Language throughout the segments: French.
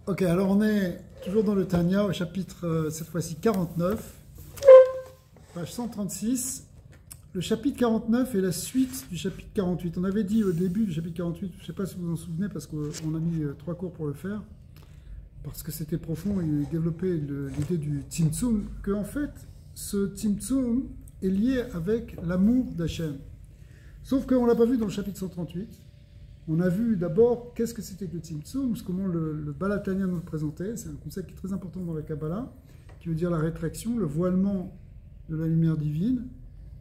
Ok, alors on est toujours dans le Tanya, au chapitre, cette fois-ci 49, page 136. Le chapitre 49 est la suite du chapitre 48. On avait dit au début du chapitre 48, je ne sais pas si vous vous en souvenez, parce qu'on a mis 3 cours pour le faire, parce que c'était profond, il développait l'idée du Tzimtzum, qu'en fait, ce Tzimtzum est lié avec l'amour d'Hachem. Sauf qu'on ne l'a pas vu dans le chapitre 138. On a vu d'abord qu'est-ce que c'était que le Tzimtzum, comment le Baal HaTanya nous le présentait. C'est un concept qui est très important dans la Kabbalah, qui veut dire la rétraction, le voilement de la lumière divine.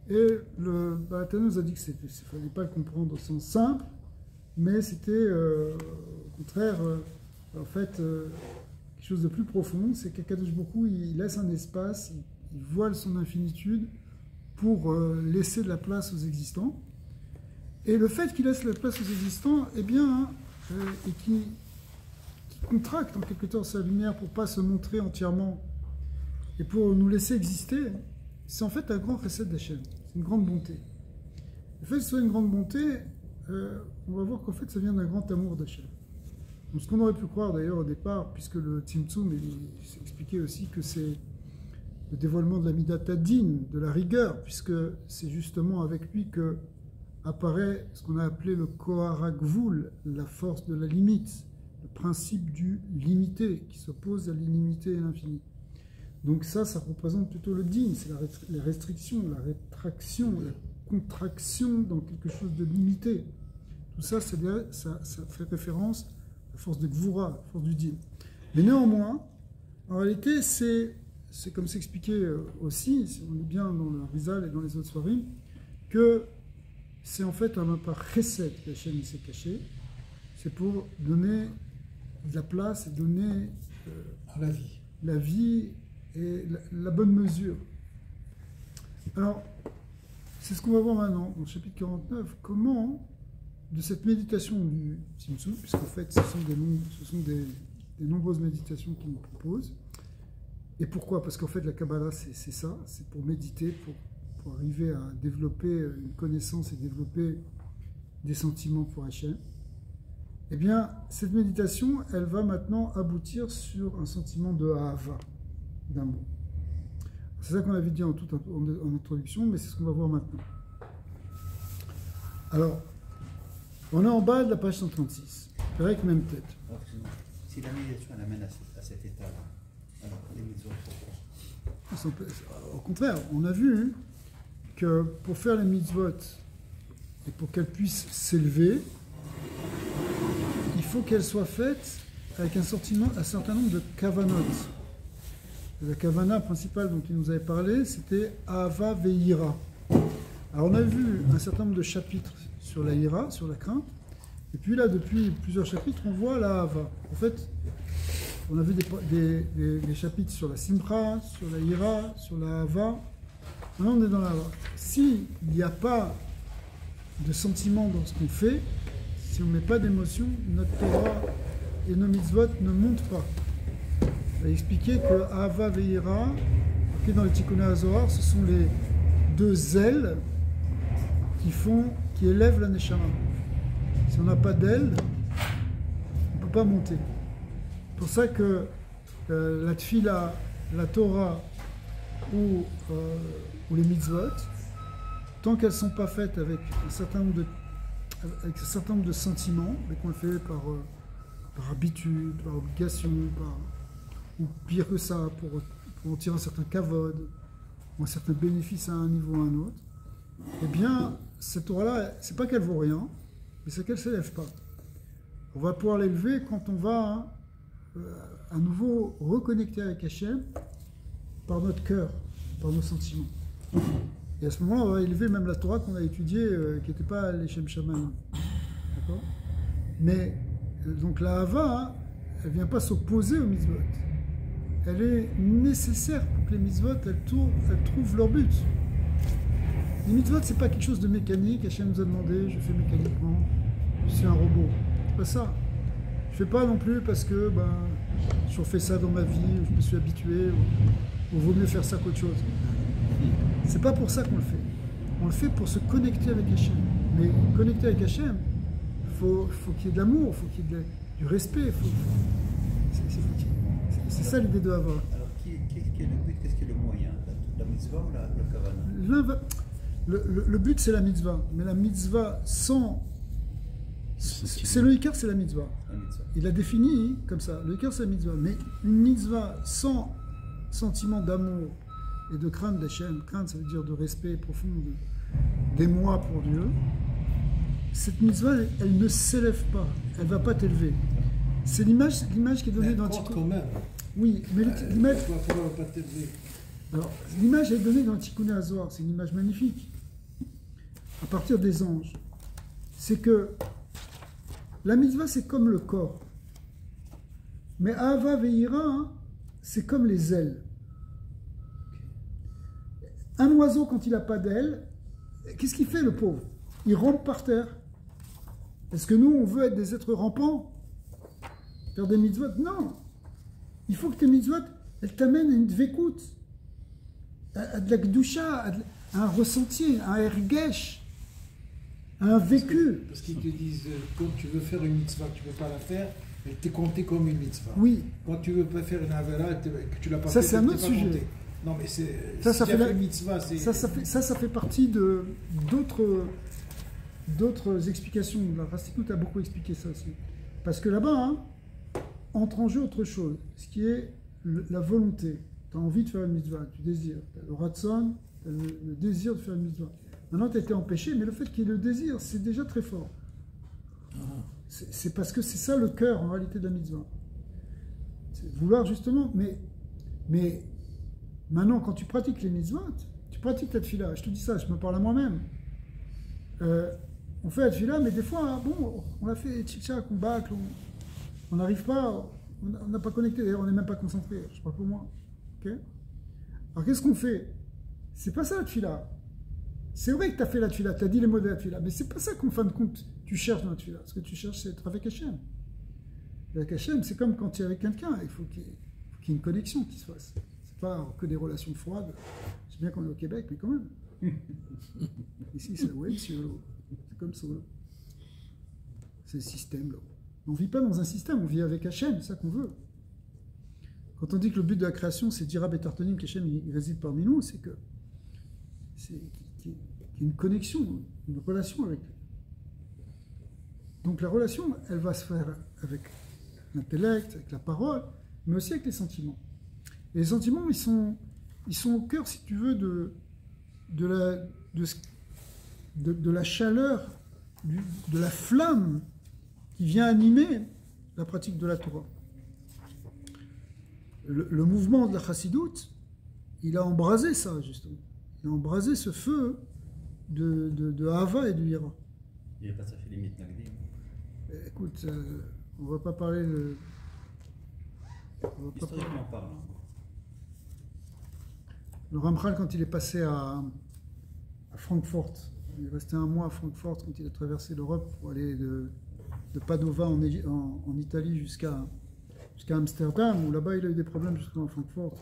Et le Baal HaTanya nous a dit qu'il ne fallait pas le comprendre au sens simple, mais c'était au contraire, en fait, quelque chose de plus profond. C'est qu'Akadosh Baruch Hu, il laisse un espace, il voile son infinitude pour laisser de la place aux existants. Et le fait qu'il laisse la place aux existants, eh bien, et qui contracte en quelque sorte sa lumière pour ne pas se montrer entièrement et pour nous laisser exister, c'est en fait un grand chesed d'Hachem, c'est une grande bonté. Le fait que ce soit une grande bonté, on va voir qu'en fait ça vient d'un grand amour d'Hachem. Donc, ce qu'on aurait pu croire d'ailleurs au départ, puisque le Tzimtzum, il s'expliquait aussi que c'est le dévoilement de la Midat Hadin, de la rigueur, puisque c'est justement avec lui que apparaît ce qu'on a appelé le Kohar HaGvul, la force de la limite, le principe du limité, qui s'oppose à l'illimité et l'infini. Donc ça représente plutôt le din, c'est la restriction, la rétraction, la contraction dans quelque chose de limité. Tout ça, ça fait référence à la force de Gvura, la force du din. Mais néanmoins, en réalité, c'est comme c'est expliqué aussi, si on est bien dans le Rizal et dans les autres soirées, que c'est en fait un par chesed qu'Hachem s'est caché, c'est pour donner de la place et donner la vie et la bonne mesure. Alors, c'est ce qu'on va voir maintenant, dans le chapitre 49, comment, de cette méditation du Tzimtzum, puisqu'en fait ce sont des nombreuses méditations qu'il nous propose, et pourquoi? Parce qu'en fait la Kabbalah c'est ça, c'est pour méditer, pour arriver à développer une connaissance et développer des sentiments pour Hachem. Eh bien, cette méditation, elle va maintenant aboutir sur un sentiment de Ahava, d'amour. C'est ça qu'on avait dit en introduction, mais c'est ce qu'on va voir maintenant. Alors, on est en bas de la page 136, avec même tête. Alors, si la méditation elle amène à cet état-là, alors les mitzvot, pourquoi? Au contraire, on a vu que pour faire les mitzvot et pour qu'elles puissent s'élever, il faut qu'elles soient faites avec un certain nombre de kavanot. La kavana principale dont il nous avait parlé, c'était Ahava ve'ira. Alors on a vu un certain nombre de chapitres sur la ira, sur la crainte, et puis là, depuis plusieurs chapitres, on voit la Ahava. En fait, on a vu des chapitres sur la simcha, sur la ira, sur la Ahava. Maintenant, on est dans la Ahava. S'il n'y a pas de sentiment dans ce qu'on fait, si on ne met pas d'émotion, notre Torah et nos mitzvot ne montent pas. On va expliquer que Ahava ve'ira, dans le Tikkun HaZohar, ce sont les deux ailes qui élèvent la Neshama. Si on n'a pas d'ailes, on ne peut pas monter. C'est pour ça que la Tfila, la Torah ou les mitzvot, tant qu'elles ne sont pas faites avec un certain nombre de sentiments, et qu'on le fait par habitude, par obligation, ou pire que ça, pour en tirer un certain kavod, ou un certain bénéfice à un niveau ou à un autre, eh bien, cette Torah-là, c'est pas qu'elle vaut rien, mais c'est qu'elle ne s'élève pas. On va pouvoir l'élever quand on va à nouveau reconnecter avec Hachem par notre cœur, par nos sentiments. Et à ce moment-là, on va élever même la Torah qu'on a étudiée, qui n'était pas les Shem Shamayim. D'accord? Mais, donc la Hava, elle ne vient pas s'opposer aux mitzvot. Elle est nécessaire pour que les mitzvot, elles trouvent leur but. Les mitzvot, ce n'est pas quelque chose de mécanique. Hachem nous a demandé, je fais mécaniquement, je suis un robot. C'est pas ça. Je ne fais pas non plus parce que je refais ça dans ma vie, je me suis habitué, ou vaut mieux faire ça qu'autre chose. C'est pas pour ça qu'on le fait. On le fait pour se connecter avec Hachem. Mais connecter avec Hachem, faut qu'il y ait de l'amour, il faut qu'il y ait du respect, il faut ça l'idée de Hava. Alors, qu'est-ce qui est le but, qu'est-ce qui est le moyen? La mitzvah ou le kavana? Le but, c'est la mitzvah. Mais la mitzvah sans... C'est le Icar, c'est la mitzvah. La mitzvah. Il a défini comme ça. Le Icar, c'est la mitzvah. Mais une mitzvah sans sentiment d'amour et de crainte d'Hachem, crainte, ça veut dire de respect profond, d'émoi pour Dieu, cette mitzvah, elle ne s'élève pas. Elle ne va pas t'élever. C'est l'image qui est donnée dans quand même. Oui, mais l'image... Pourquoi va pas t'élever? Alors, l'image est donnée dans Tikkun Azor, c'est une image magnifique, à partir des anges. C'est que la mitzvah, c'est comme le corps. Mais Ahava Veira, hein, c'est comme les ailes. Un oiseau, quand il n'a pas d'ailes, qu'est-ce qu'il fait, le pauvre? Il rampe par terre. Est-ce que nous, on veut être des êtres rampants? Faire des mitzvot? Non. Il faut que tes mitzvot, elles t'amènent à une dvekout, à de la gdusha, à un ressenti, à un ergesh, à un vécu. Parce qu'ils te disent, quand tu veux faire une mitzvah, tu ne peux pas la faire, elle t'est comptée comme une mitzvah. Oui. Quand tu veux pas faire une avera, que tu l'as pas Ça, fait, c'est un elle autre t'est pas sujet. comptée. Non, mais c'est... Ça, si ça tu fait as la- fait une mitzvah, c'est... Ça fait partie d'autres explications. La Rastikut a beaucoup expliqué ça aussi. Parce que là-bas, hein, entre en jeu autre chose, ce qui est la volonté. Tu as envie de faire une mitzvah, tu désires. Tu as le ratson, tu as le désir de faire une mitzvah. Maintenant, tu as été empêché, mais le fait qu'il y ait le désir, c'est déjà très fort. C'est parce que c'est ça le cœur, en réalité, de la mitzvah. C'est vouloir justement, mais maintenant, quand tu pratiques les mitzvot, tu pratiques ta tefila. Je te dis ça, je me parle à moi-même. On fait la tefila, mais des fois, hein, bon, on a fait tchitchak, on bâcle, on n'arrive pas, on n'a pas connecté, d'ailleurs, on n'est même pas concentré. Je parle pour moi. Ok. Alors, qu'est-ce qu'on fait? C'est pas ça la tefila. C'est vrai que tu as fait la tefila, tu as dit les mots de la tefila, mais c'est pas ça qu'en fin de compte, tu cherches dans la tefila. Ce que tu cherches, c'est être avec Hachem. Avec Hachem, c'est comme quand tu es avec quelqu'un, il faut qu'il y ait une connexion qui se fasse. C'est pas que des relations froides. Je sais bien qu'on est au Québec, mais quand même. Ici, c'est ouais, c'est comme ça. C'est le système, là. On ne vit pas dans un système, on vit avec Hachem, c'est ça qu'on veut. Quand on dit que le but de la création, c'est d'Ira Betartonim, qu'Hachem il réside parmi nous, c'est que qu'il y ait une connexion, une relation avec lui. Donc la relation, elle va se faire avec l'intellect, avec la parole, mais aussi avec les sentiments. Et les sentiments, ils sont au cœur, si tu veux, de la chaleur, de la flamme qui vient animer la pratique de la Torah. Le mouvement de la Chassidoute, il a embrasé ça, justement. Il a embrasé ce feu de Hava et de Hira. Il n'y a pas ça fait limite Nagdim. Écoute, on ne va pas parler de... Historiquement parlant. Le Ramchal, quand il est passé à Francfort, il est resté un mois à Francfort quand il a traversé l'Europe pour aller de Padova en Italie jusqu'à Amsterdam, où là-bas il a eu des problèmes justement à Francfort.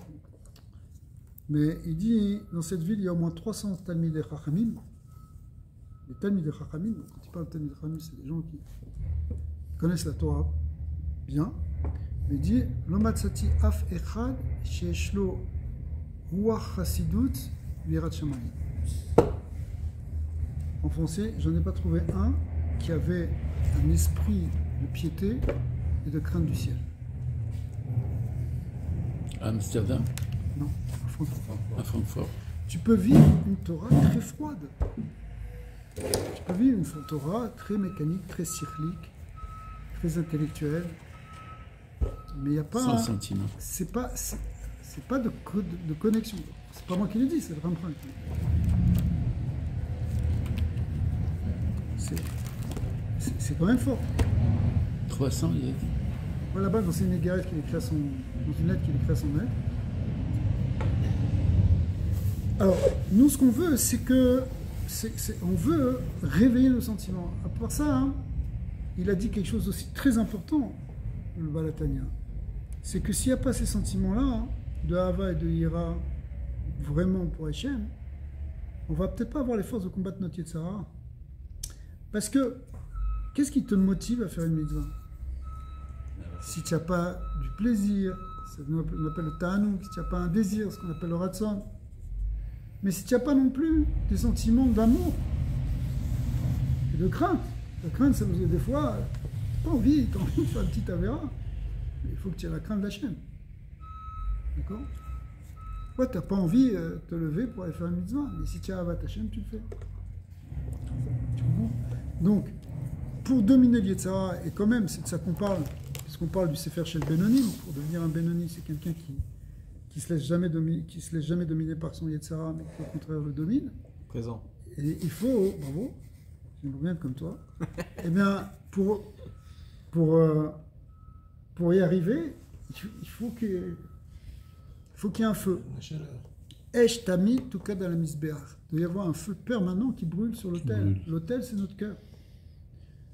Mais il dit, dans cette ville, il y a au moins 300 Talmidei Chachamim. Les Talmidei Chachamim, quand il parle de Talmidei Chachamim, c'est des gens qui connaissent la Torah bien. Mais il dit, Lo matzati af echad sheyesh lo ruach chasidut v'irat shamayim. En français, j'en ai pas trouvé un qui avait un esprit de piété et de crainte du ciel. À Amsterdam, Non, à Francfort. à Francfort. Tu peux vivre une Torah très froide. Tu peux vivre une Torah très mécanique, très cyclique, très intellectuelle. Mais il n'y a pas... Sans sentiment. C'est pas de connexion. C'est pas moi qui le dis, c'est le Ramchal qui le dit. C'est quand même fort. 300, il a dit. Voilà, là-bas, dans une égarette qu'il écrit à son... dans une lettre qu'il écrit à son maître. Alors, nous, ce qu'on veut, c'est que... on veut réveiller nos sentiments. À part ça, hein, il a dit quelque chose aussi très important, le Balatania. C'est que s'il n'y a pas ces sentiments-là, hein, de Hava et de Hira, vraiment pour Hachem, on va peut-être pas avoir les forces de combattre notre Yetzara. Parce que, qu'est-ce qui te motive à faire une mitzvah? Si tu n'as pas du plaisir, C'est ce qu'on appelle le ta'anouk, si tu n'as pas un désir, ce qu'on appelle le ratson. Mais si tu n'as pas non plus des sentiments d'amour et de crainte, la crainte, ça veut dire des fois, t'as envie de faire un petit avéra, mais il faut que tu aies la crainte de la chaîne. D'accord? Ouais, tu n'as pas envie de te lever pour aller faire une mitzvah, mais si tu as Avat Hashem, tu le fais. Tu comprends? Donc, pour dominer le Yetzara, et quand même, c'est de ça qu'on parle, puisqu'on parle du Sefer Shel Benoni, pour devenir un Benoni, c'est quelqu'un qui se laisse jamais dominer par son Yetzara, mais qui au contraire le domine. Présent. Et il faut, bravo, j'aimerais bien être comme toi, eh bien, pour y arriver, il faut qu'il y ait un feu. La chaleur. Esh Tami Tukad al Misbeach. Il doit y avoir un feu permanent qui brûle sur l'autel. L'autel, c'est notre cœur.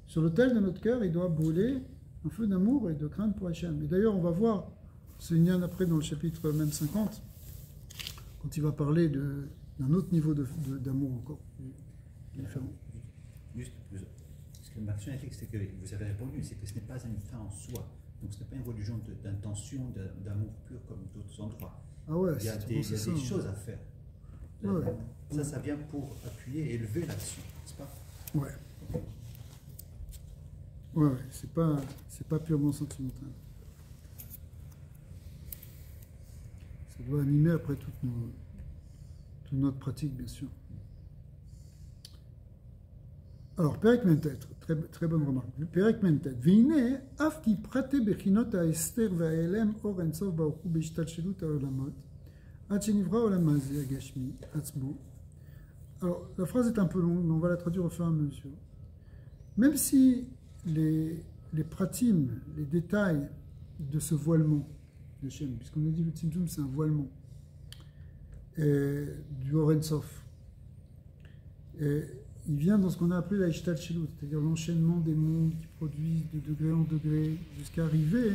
Sur l'autel de notre cœur, il doit brûler un feu d'amour et de crainte pour Hachem. Et d'ailleurs, on va voir, c'est une après dans le chapitre même 50, quand il va parler d'un autre niveau d'amour encore différent. Juste, ce que Marc a dit, c'est que vous avez répondu, c'est que ce n'est pas une fin en soi. Donc ce n'est pas une religion d'intention, d'amour pur comme d'autres endroits. Ah ouais, il y a des choses à faire. Ouais. Ça vient pour appuyer et élever l'action, n'est-ce pas? Ouais. Ouais, c'est pas purement sentimental. Ça doit animer après toute notre pratique, bien sûr. Alors, Perek Mentet, très bonne remarque. Perek Mentet. Vine, afki prate bechinot ha'ester va'elem or ensof ba'ochu b'ishtalshelut ha'olamot, ad shenivra olam hazeh ha'gashmi atzmo. Alors, la phrase est un peu longue, mais on va la traduire au fur et à mesure. Même si les pratim, les détails de ce voilement de Shem, puisqu'on a dit que le Tzimtzum c'est un voilement, du Or Ensof, il vient dans ce qu'on a appelé la Ishtalshelut, c'est-à-dire l'enchaînement des mondes qui produisent de degré en degré, jusqu'à arriver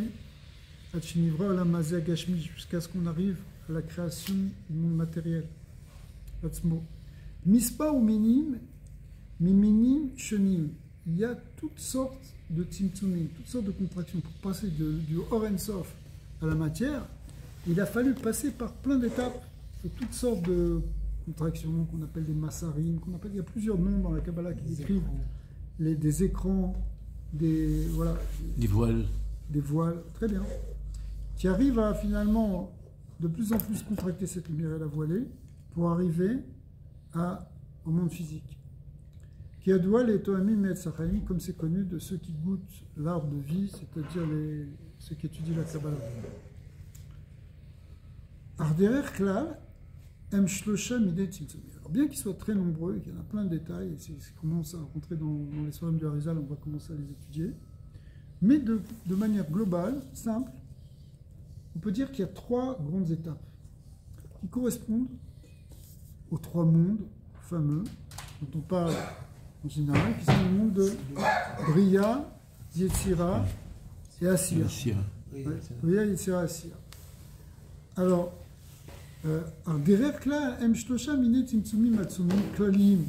à Shenivra Olam Hazeh Hagashmi, jusqu'à ce qu'on arrive à la création du monde matériel. Mispa ou minim, miminim, shenim. Il y a toutes sortes de tzimtzumim, toutes sortes de contractions. Pour passer du Or Ensof à la matière, il a fallu passer par plein d'étapes et toutes sortes de contractions qu'on appelle des massarim, il y a plusieurs noms dans la Kabbalah qui décrivent des écrans, des voiles. Des voiles, très bien. Qui arrivent à finalement de plus en plus contracter cette lumière et la voiler pour arriver au monde physique. Qui a doué les Tohamim et Tzachaim, comme c'est connu de ceux qui goûtent l'arbre de vie, c'est-à-dire ceux qui étudient la Kabbalah. Arderer Klal, Em Shlosha Midei Tzimtzumim. Alors bien qu'ils soient très nombreux et qu'il y en a plein de détails, et c'est commence à rentrer dans les soirées du Harizal, on va commencer à les étudier, mais de manière globale, simple, on peut dire qu'il y a 3 grandes étapes qui correspondent aux 3 mondes fameux dont on parle en général, qui sont le monde de Bria, Yetzira et Asiya. Bria, Yetzira, Asiya. Alors, derrière là, M. Shlosha Mine Tzimtzumim Matsumim Klalim.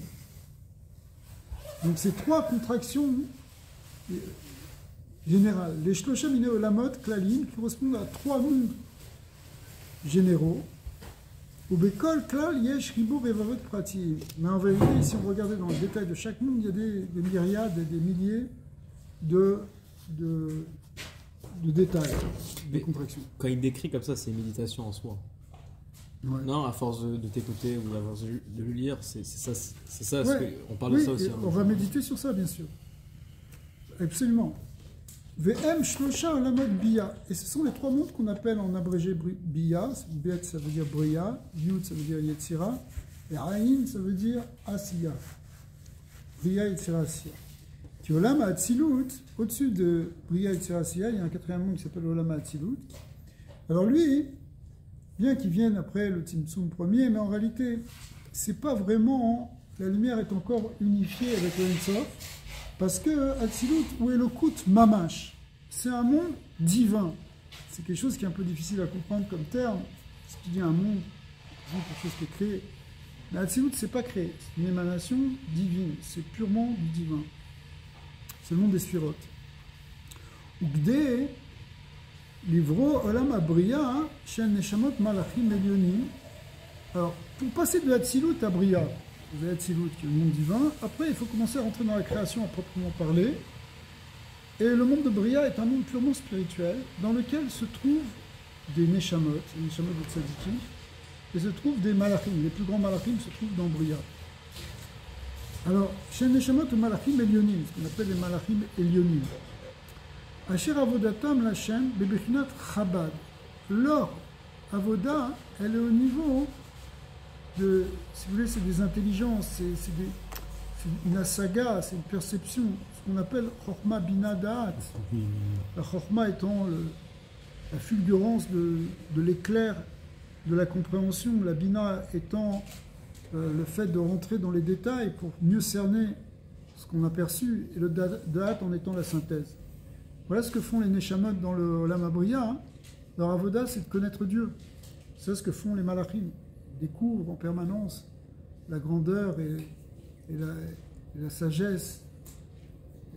Donc, ces 3 contractions générales. Les Shlosha Mine Olamot Klalim qui correspondent à 3 mondes généraux. Au Bekol Klal Yesh Ribur Evavot Pratim. Mais en vérité, si on regardait dans le détail de chaque monde, il y a des myriades et des milliers de détails, de contractions. Quand il décrit comme ça, c'est une méditation en soi. Ouais. Non, à force de t'écouter ou à force de le lire, c'est ça. Ouais. On parle de ça aussi. On va méditer sur ça, bien sûr. Absolument. VM Shlosha Olamot Bia. Et ce sont les 3 mondes qu'on appelle en abrégé Bia. Bet, ça veut dire Bria. Yud, ça veut dire Yetzira. Et Aïn, ça veut dire Asiya. Bria, Yetzira, Asiya. Qui Olam Hatzilut, au-dessus de Bria, Yetzira, Asiya, il y a un 4e monde qui s'appelle Olam Hatzilut. Alors lui, bien qu'il vienne après le Tzimtzum premier, mais en réalité, c'est pas vraiment. La lumière est encore unifiée avec le Ensof. Parce que Hatzilut ou Elokut Mamash, c'est un monde divin. C'est quelque chose qui est un peu difficile à comprendre comme terme. Si tu dis un monde, c'est quelque chose qui est créé. Mais Hatzilut, c'est pas créé. C'est une émanation divine. C'est purement du divin. C'est le monde des Sphirot. Ugde Livro Olam Abriya, Shen Neshamot Malachim Elyonim. Alors, pour passer de Hatzilut à Briya, vous avez Hatzilut qui est le monde divin, après il faut commencer à rentrer dans la création à proprement parler. Et le monde de Briya est un monde purement spirituel dans lequel se trouvent des Neshamot, les Neshamot de Tzadikim, et se trouvent des Malachim. Les plus grands Malachim se trouvent dans Briya. Alors, Shen Neshamot ou Malachim Elyonim, ce qu'on appelle les Malachim Elyonim. Asher Avodatam Lachem Bebechinat Chabad. Leur Avoda, elle est au niveau de, si vous voulez, c'est des intelligences, c'est une asaga, c'est une perception, ce qu'on appelle Chokhma Bina Da'at. La Chokhma étant la fulgurance de l'éclair de la compréhension, la Bina étant le fait de rentrer dans les détails pour mieux cerner ce qu'on a perçu, et le Da'at en étant la synthèse. Voilà ce que font les Neshamot dans le Olam Abriya. Hein. Leur avoda, c'est de connaître Dieu. C'est ce que font les Malachim. Ils découvrent en permanence la grandeur et la sagesse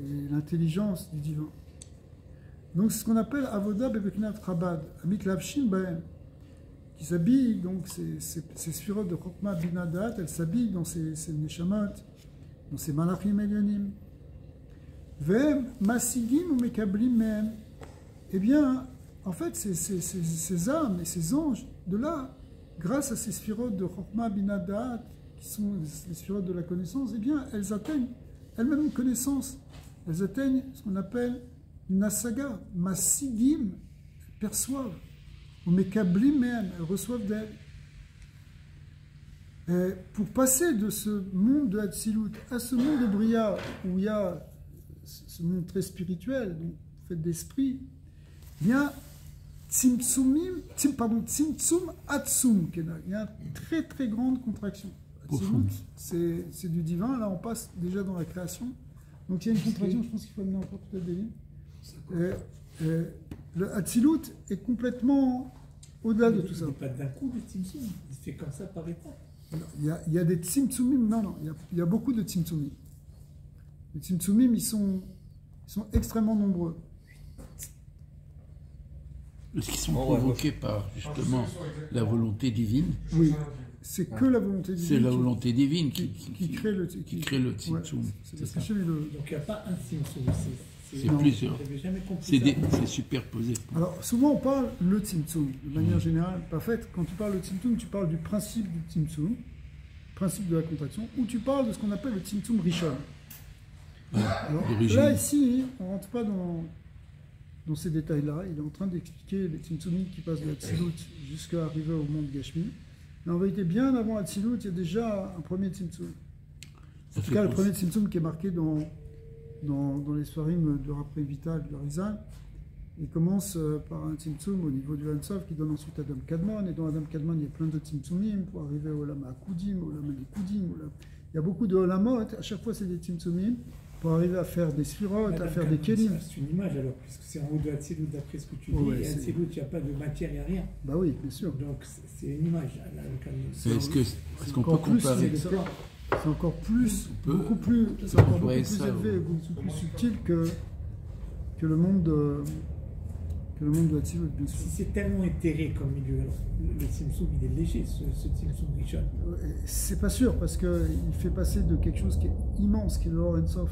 et l'intelligence du divin. Donc c'est ce qu'on appelle avoda bebeknat chabad, amit lavshin bahem, qui s'habille, donc ces sphirotes de Chokhmah Bina Da'at, elles s'habillent dans ces Neshamot, dans ces Malachim Elyonim. Vem masigim ou mekablim même. Eh bien, en fait, ces âmes et ces anges, de là, grâce à ces sphirotes de Chokhmah Bina Da'at, qui sont les sphirotes de la connaissance, eh bien, elles atteignent elles-mêmes une connaissance. Elles atteignent ce qu'on appelle une asaga. Masigim, elles perçoivent. Ou mekablim même, elles reçoivent d'elles. Et pour passer de ce monde de Hatzilut à ce monde de Briya, où il y a ce monde très spirituel, donc fait d'esprit, il y a Tzimtzum Atsum, il y a une très très grande contraction. C'est du divin, là on passe déjà dans la création, donc il y a une contraction, je pense qu'il faut amener encore peut-être des livres. Le Hatzilut est complètement au-delà de tout ça. Il n'est pas d'un coup de Tzimtzum, il se fait comme ça par étapes. Il y a des Tzimtzumim, non, il y a beaucoup de Tzimtzumim. Les Tzimtzumim, ils sont extrêmement nombreux. Est-ce qu'ils sont provoqués par, justement, la volonté divine? Oui, c'est que la volonté divine. C'est la volonté divine qui crée le Tzimtzum. Ouais, donc il n'y a pas un Tzimtzum, c'est plusieurs. C'est superposé. Alors, souvent, on parle le Tzimtzum, de manière générale. En fait, quand tu parles de Tzimtzum, tu parles du principe du Tzimtzum, principe de la contraction, ou tu parles de ce qu'on appelle le Tzimtzum Rishon. Alors, là, ici, on ne rentre pas dans ces détails-là. Il est en train d'expliquer les Tzimtzumim qui passent de Hatzilut jusqu'à arriver au monde Gashmi. Mais en vérité, bien avant Hatzilut, il y a déjà un premier Tzimtzum. En tout cas, le premier Tzimtzum qui est marqué dans les Sfarim de Rapre Vital, de Rizal. Il commence par un Tzimtzum au niveau du Hansov qui donne ensuite Adam Kadmon. Et dans Adam Kadmon, il y a plein de Tzimtzumim pour arriver au Olam HaKudim, au Olam HaLikudim. Il y a beaucoup de Olamot. À chaque fois, c'est des Tzimtzumim pour arriver à faire des sphirotes, à faire des kelim. C'est une image alors, puisque c'est en haut de Hatzilut d'après ce que tu dis. Et Hatzilut, il n'y a pas de matière, il n'y a rien. Bah oui, bien sûr. Donc c'est une image. Est-ce qu'on peut comparer? C'est encore plus, beaucoup plus élevé, beaucoup plus subtil que le monde de Hatzilut, bien sûr. Si c'est tellement éthéré comme milieu, alors le Tzimtzum, il est léger, ce Tzimtzum Rishon. C'est pas sûr, parce qu'il fait passer de quelque chose qui est immense, qui est le Or En Sof.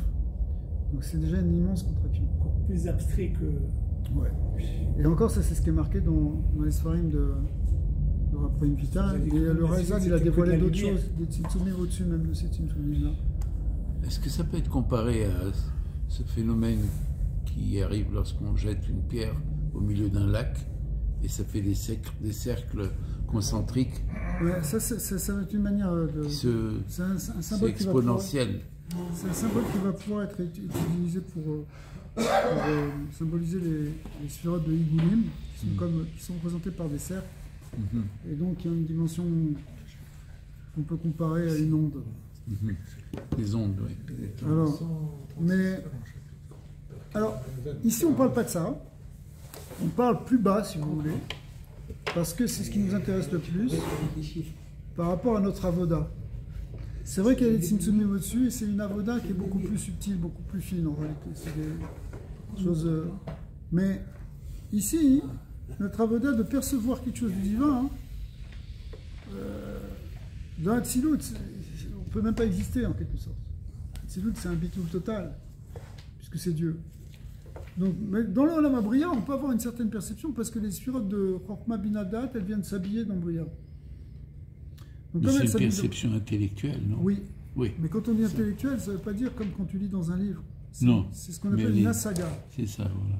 Donc c'est déjà une immense contraction. Encore plus abstrait que... Ouais. Et encore, ça c'est ce qui est marqué dans les Sfarim de Rapre Vital. Et le Rizal, il a dévoilé d'autres choses, des Tzimtzumim au-dessus même de ces Tzimtzumim-là. Est-ce que ça peut être comparé à ce phénomène qui arrive lorsqu'on jette une pierre au milieu d'un lac et ça fait des cercles concentriques? Ouais, ça va être une manière de... C'est un symbole exponentiel. C'est un symbole qui va pouvoir être utilisé pour symboliser les sphirotes de Higulim, qui sont représentées par des cercles. Et donc il y a une dimension qu'on peut comparer à une onde. Les ondes, oui. Alors, ici on ne parle pas de ça. On parle plus bas, si vous voulez, parce que c'est ce qui nous intéresse le plus par rapport à notre avoda. C'est vrai qu'il y a des Tzimtzumim au-dessus, et c'est une avoda qui est beaucoup plus subtile, beaucoup plus fine en réalité. C'est des choses... Mais ici, notre avoda de percevoir quelque chose du divin, hein, dans Hatzilut, on ne peut même pas exister en quelque sorte. Hatzilut, c'est un bitoul total, puisque c'est Dieu. Donc, mais dans le Olam HaBriya, on peut avoir une certaine perception parce que les sphirotes de Chorma Bina Dat, elles viennent s'habiller dans Briya. Donc, Mais c'est une perception intellectuelle, non? Oui. Oui. Mais quand on dit intellectuel, ça ne veut pas dire comme quand tu lis dans un livre. Non. C'est ce qu'on appelle une asaga. C'est ça, voilà.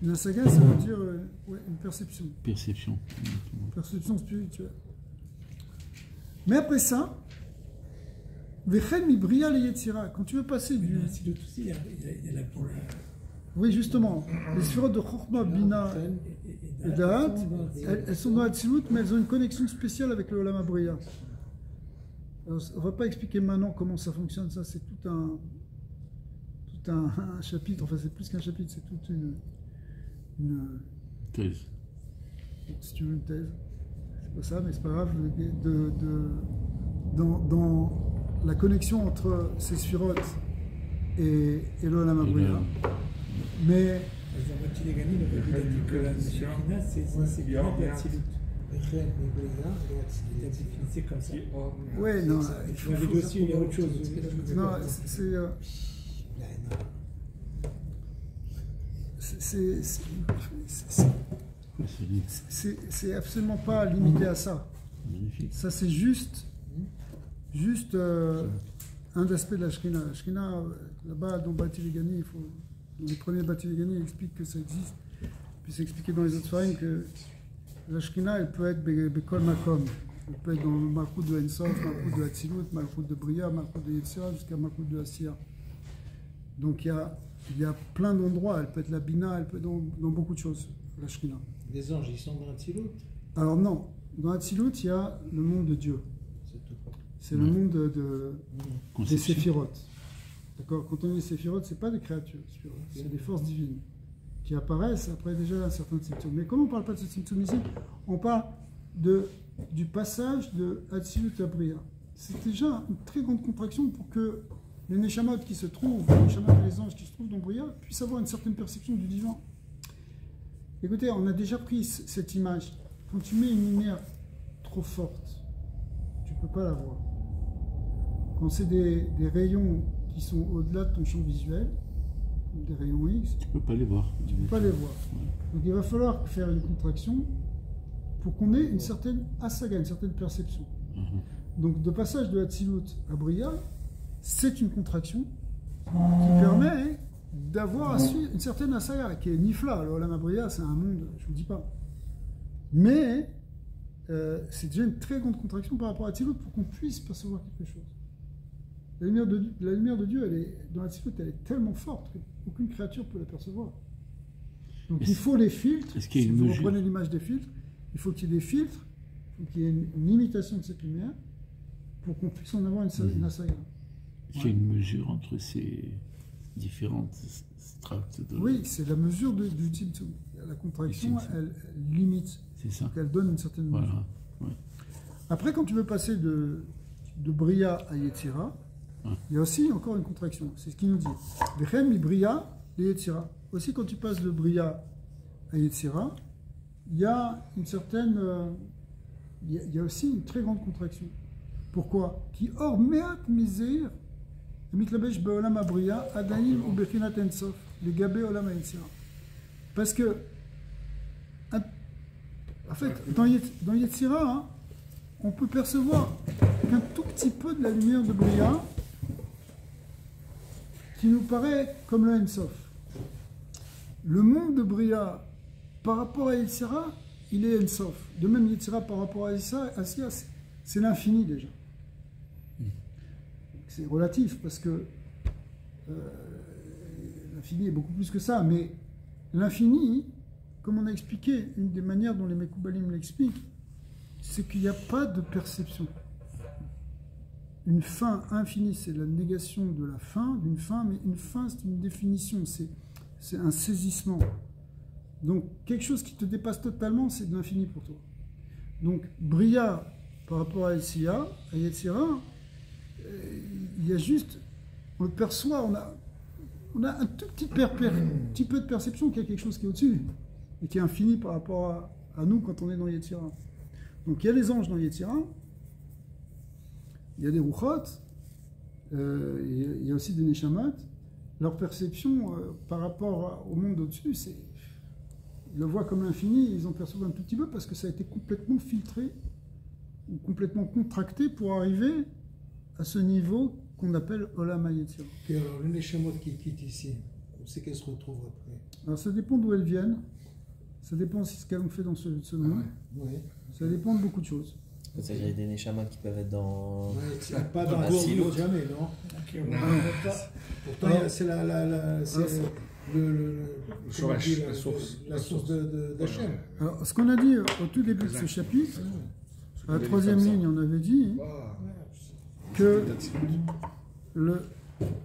Une asaga, ça veut dire ouais, une perception. Perception. Perception spirituelle. Mais après ça, Vechen mi Briya le Yetzira, quand tu veux passer du. Il y a la Oui, justement, les sphirotes de Chorma, Bina et Da'at, elles sont dans Hatzilut, mais elles ont une connexion spéciale avec le Olam HaBriya. Alors, on ne va pas expliquer maintenant comment ça fonctionne, ça c'est tout un chapitre, enfin c'est plus qu'un chapitre, c'est toute une thèse. Si tu veux une thèse, c'est pas ça, mais c'est pas grave, dans la connexion entre ces sphirotes et le Olam HaBriya. Mais que la Shekhinah, c'est bien d'Hatzilut. C'est comme ça. ouais, non, Tu m'avais dit aussi, il y a autre chose. non, c'est absolument pas limité à ça. Magnifique. Ça c'est juste un aspect de la Shekhinah. La Shekhinah, là-bas dans Bati Legani, dans les premiers Bati Legani, il explique que ça existe. Puis c'est expliqué dans les autres farim que la Shekhinah, elle peut être Bekol Makom. Elle peut être dans le Malchut de Ensof, Malchut de Hatzilut, Malchut de Briya, Malchut de Yetzira, jusqu'à Malchut de Asiya. Donc il y a plein d'endroits. Elle peut être la Bina, elle peut être dans beaucoup de choses, la Shekhinah. Les anges, ils sont dans Hatzilut. Alors non, dans Hatzilut, il y a le monde de Dieu. C'est tout. C'est le monde des Conception. séphirotes. D'accord. Quand on dit séphirotes, ce n'est pas des créatures, c'est des forces divines qui apparaissent après déjà un certain symptôme. Mais comme on ne parle pas de ce symptôme ici, on parle du passage de Hatzilut à Briya. C'est déjà une très grande contraction pour que les Neshamot qui se trouvent, les Neshamot et les anges qui se trouvent dans Briya, puissent avoir une certaine perception du divin. Écoutez, on a déjà pris cette image. Quand tu mets une lumière trop forte, tu ne peux pas la voir. Quand c'est des rayons qui sont au-delà de ton champ visuel, des rayons X, Tu ne peux pas les voir. tu ne peux pas les voir. Donc il va falloir faire une contraction pour qu'on ait une certaine asaga, une certaine perception. Donc de passage de Hatzilut à Briya, c'est une contraction qui permet d'avoir une certaine asaga, qui est nifla. Alors Olam HaBriya, c'est un monde, je ne vous dis pas. Mais c'est déjà une très grande contraction par rapport à Hatzilut pour qu'on puisse percevoir quelque chose. La lumière de Dieu, dans Hatzilut, elle est tellement forte qu'aucune créature ne peut la percevoir. Donc il faut les filtres. Est-ce qu'il y a Si une vous mesure reprenez l'image des filtres, il faut qu'il y ait des filtres, il faut qu'il y ait une imitation de cette lumière pour qu'on puisse en avoir une asaga. Est-ce qu'il y a une mesure entre ces différentes strates de... Oui, c'est la mesure du tzimtzum. La contraction, elle limite. C'est ça. Donc elle donne une certaine mesure. Voilà. Ouais. Après, quand tu veux passer de Briya à Yetzira, il y a aussi encore une contraction. C'est ce qu'il nous dit. Vechem mi Briya et Yetzira. Aussi, quand tu passes de Briya à Yetzira, il y a une certaine... il y a aussi une très grande contraction. Pourquoi? Qui or meat miseir mitlabesh beolam habriya adaim ou bechinat ensof le gabé olam hayetzira. Parce que en fait dans Yetzira, hein, on peut percevoir qu'un tout petit peu de la lumière de Briya qui nous paraît comme le ensof. Le monde de Briya par rapport à Yetzira, il est ensof. De même Yetzira par rapport à Asiya, c'est l'infini déjà. C'est relatif parce que l'infini est beaucoup plus que ça, mais l'infini, comme on a expliqué, une des manières dont les Mekoubalim l'expliquent, c'est qu'il n'y a pas de perception. Une fin infinie, c'est la négation de la fin, d'une fin, mais une fin, c'est une définition, c'est un saisissement. Donc, quelque chose qui te dépasse totalement, c'est de l'infini pour toi. Donc, Briya, par rapport à Yetzira, il y a juste, on le perçoit, on a un tout petit peu de perception qu'il y a quelque chose qui est au-dessus. et qui est infini par rapport à nous quand on est dans Yetzira. Donc il y a les anges dans Yetzira, il y a des Ruchot, il y a aussi des Neshamot. Leur perception par rapport au monde au-dessus, c'est, ils le voient comme l'infini, ils en perçoivent un tout petit peu parce que ça a été complètement filtré ou complètement contracté pour arriver à ce niveau qu'on appelle Olam HaYetzira. Et alors, les Neshamot qui quittent ici, où c'est qu'elles se retrouvent après? Alors ça dépend d'où elles viennent, ça dépend aussi de ce qu'elles ont fait dans ce monde, Ouais. ça dépend de beaucoup de choses. Il y a des Neshamas qui peuvent être dans. Ouais, pas dans la le silo. gourd, jamais, non? Pourtant, c'est chômage, la source d'Hachem. Alors ce qu'on a dit au tout début de ce chapitre, à la troisième ligne, on avait dit que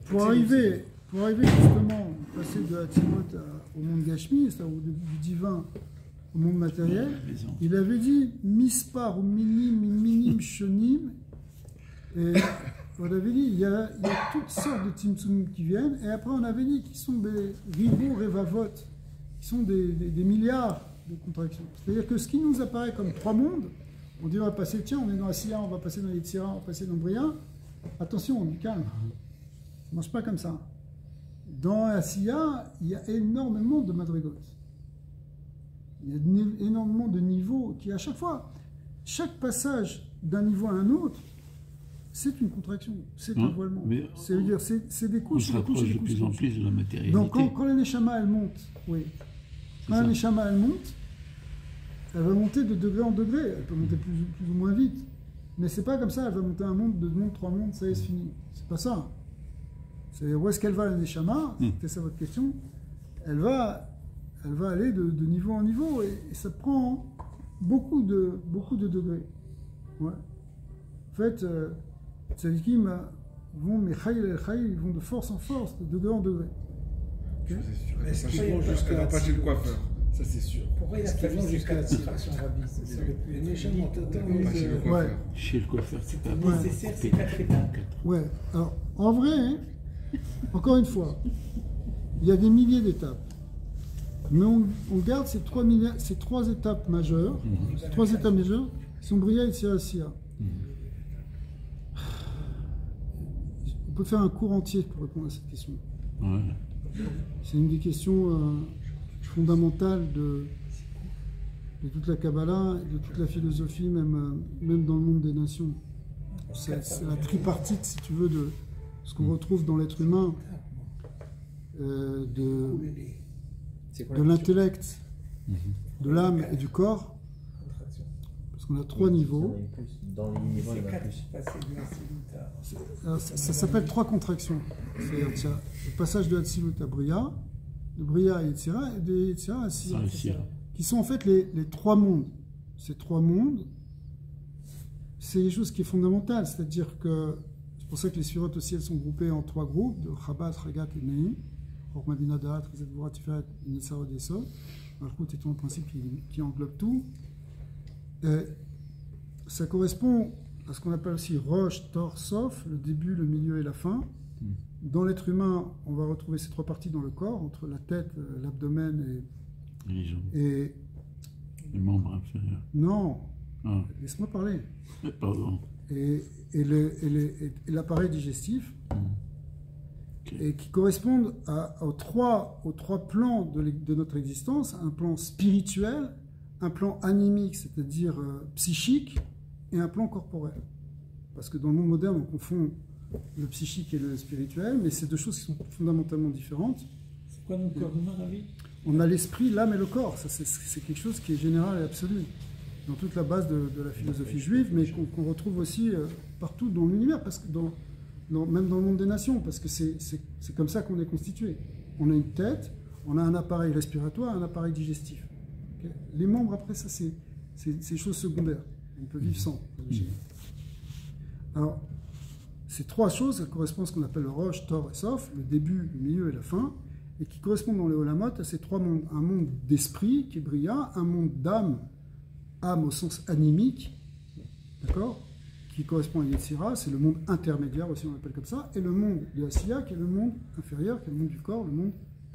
pour arriver justement, passer de Hatzimot au monde Gashmi, c'est-à-dire du divin au monde matériel, il avait dit Mispar ou minim shonim, et on avait dit il y a toutes sortes de Tzimtzumim qui viennent, et après on avait dit qu'ils sont des ribou revavot, qui sont des milliards de contractions. C'est-à-dire que ce qui nous apparaît comme trois mondes, on dit on va passer, tiens, on est dans Asiya, on va passer dans Yetzira, on va passer dans Bria. Attention, on est calme. Ça ne marche pas comme ça. Dans Asiya, il y a énormément de madrigot. Il y a énormément de niveaux qui, à chaque fois, chaque passage d'un niveau à un autre, c'est une contraction, c'est un voilement. C'est-à-dire, c'est des On couches, se des couches, rapproche des de couches, plus des en couches. plus de la matérialité. Donc quand la Neshama elle monte, oui. Quand C'est la ça. Neshama elle monte, elle va monter de degré en degré. Elle peut monter plus ou moins vite. Mais c'est pas comme ça, elle va monter un monde, deux mondes, trois mondes, ça y est, c'est fini. C'est pas ça. C'est où est-ce qu'elle va la Neshama? C'était ça votre question. Elle va aller de niveau en niveau et ça prend beaucoup de degrés. Ouais. En fait, Tzadikim vont, mais ils vont de force en force, de degré en degré. Ok. Est-ce qu'ils Elle vont va jusqu'à pas chez le coiffeur, ça c'est sûr. Pourquoi il a qu'ils vont jusqu'à la tiration, Rabbi? Les Neshamot, Pas chez le coiffeur. Ouais. Chez le coiffeur, c'est pas nécessaire, c'est 4 étapes. Ouais, alors en vrai, hein, encore une fois, il y a des milliers d'étapes. Mais on garde ces trois étapes majeures, trois étapes majeures, qui sont Bria et Sia. On peut faire un cours entier pour répondre à cette question. Ouais. C'est une des questions fondamentales de toute la Kabbalah, de toute la philosophie, même dans le monde des nations. C'est la tripartite, si tu veux, de ce qu'on retrouve dans l'être humain, de l'intellect, de l'âme et du corps, parce qu'on a trois niveaux. Dans les niveaux, il y en a plus. Ça s'appelle trois contractions. C'est-à-dire qu'il y a le passage de Hatzilut à Bria, de Bria à Yetzira, et de Yetzira à Asiya, qui sont en fait les trois mondes. Ces trois mondes, c'est quelque chose qui est fondamental, c'est-à-dire que c'est pour ça que les Sphirot aussi, elles sont groupées en trois groupes, de Chabad, Chagat et Nehi, Chokma Bina Da'at, Chesed Gvura Tiferet, Netzarot et Yesod, Malchut étant un principe qui englobe tout. Ça correspond à ce qu'on appelle aussi Rosh, Tor, Sof, le début, le milieu et la fin. Dans l'être humain, on va retrouver ces trois parties dans le corps, entre la tête, l'abdomen Les jambes, et... les membres inférieurs. Non, Ah, laisse-moi parler. pardon. Et l'appareil digestif, Ok. et qui correspondent aux trois plans de notre existence, un plan spirituel, un plan animique, c'est-à-dire psychique, et un plan corporel. Parce que dans le monde moderne, on confond le psychique et le spirituel, mais c'est deux choses qui sont fondamentalement différentes. C'est quoi notre corps humain, Rabbi? On a l'esprit, l'âme et le corps. Ça, c'est quelque chose qui est général et absolu dans toute la base de la philosophie juive, mais qu'on retrouve aussi partout dans l'univers, parce que même dans le monde des nations, parce que c'est comme ça qu'on est constitué. On a une tête, on a un appareil respiratoire, un appareil digestif. Okay. Les membres, après, ça, c'est chose secondaire. On peut vivre sans. Alors, ces trois choses, elles correspondent à ce qu'on appelle le Rosh, Tor et Sof, le début, le milieu et la fin, et qui correspondent dans les Olamot à ces trois mondes. Un monde d'esprit, qui est Bria, un monde d'âme, âme au sens animique, d'accord, qui correspond à Yetzira, c'est le monde intermédiaire aussi, on l'appelle comme ça, et le monde de Asiya, qui est le monde inférieur, qui est le monde du corps, le monde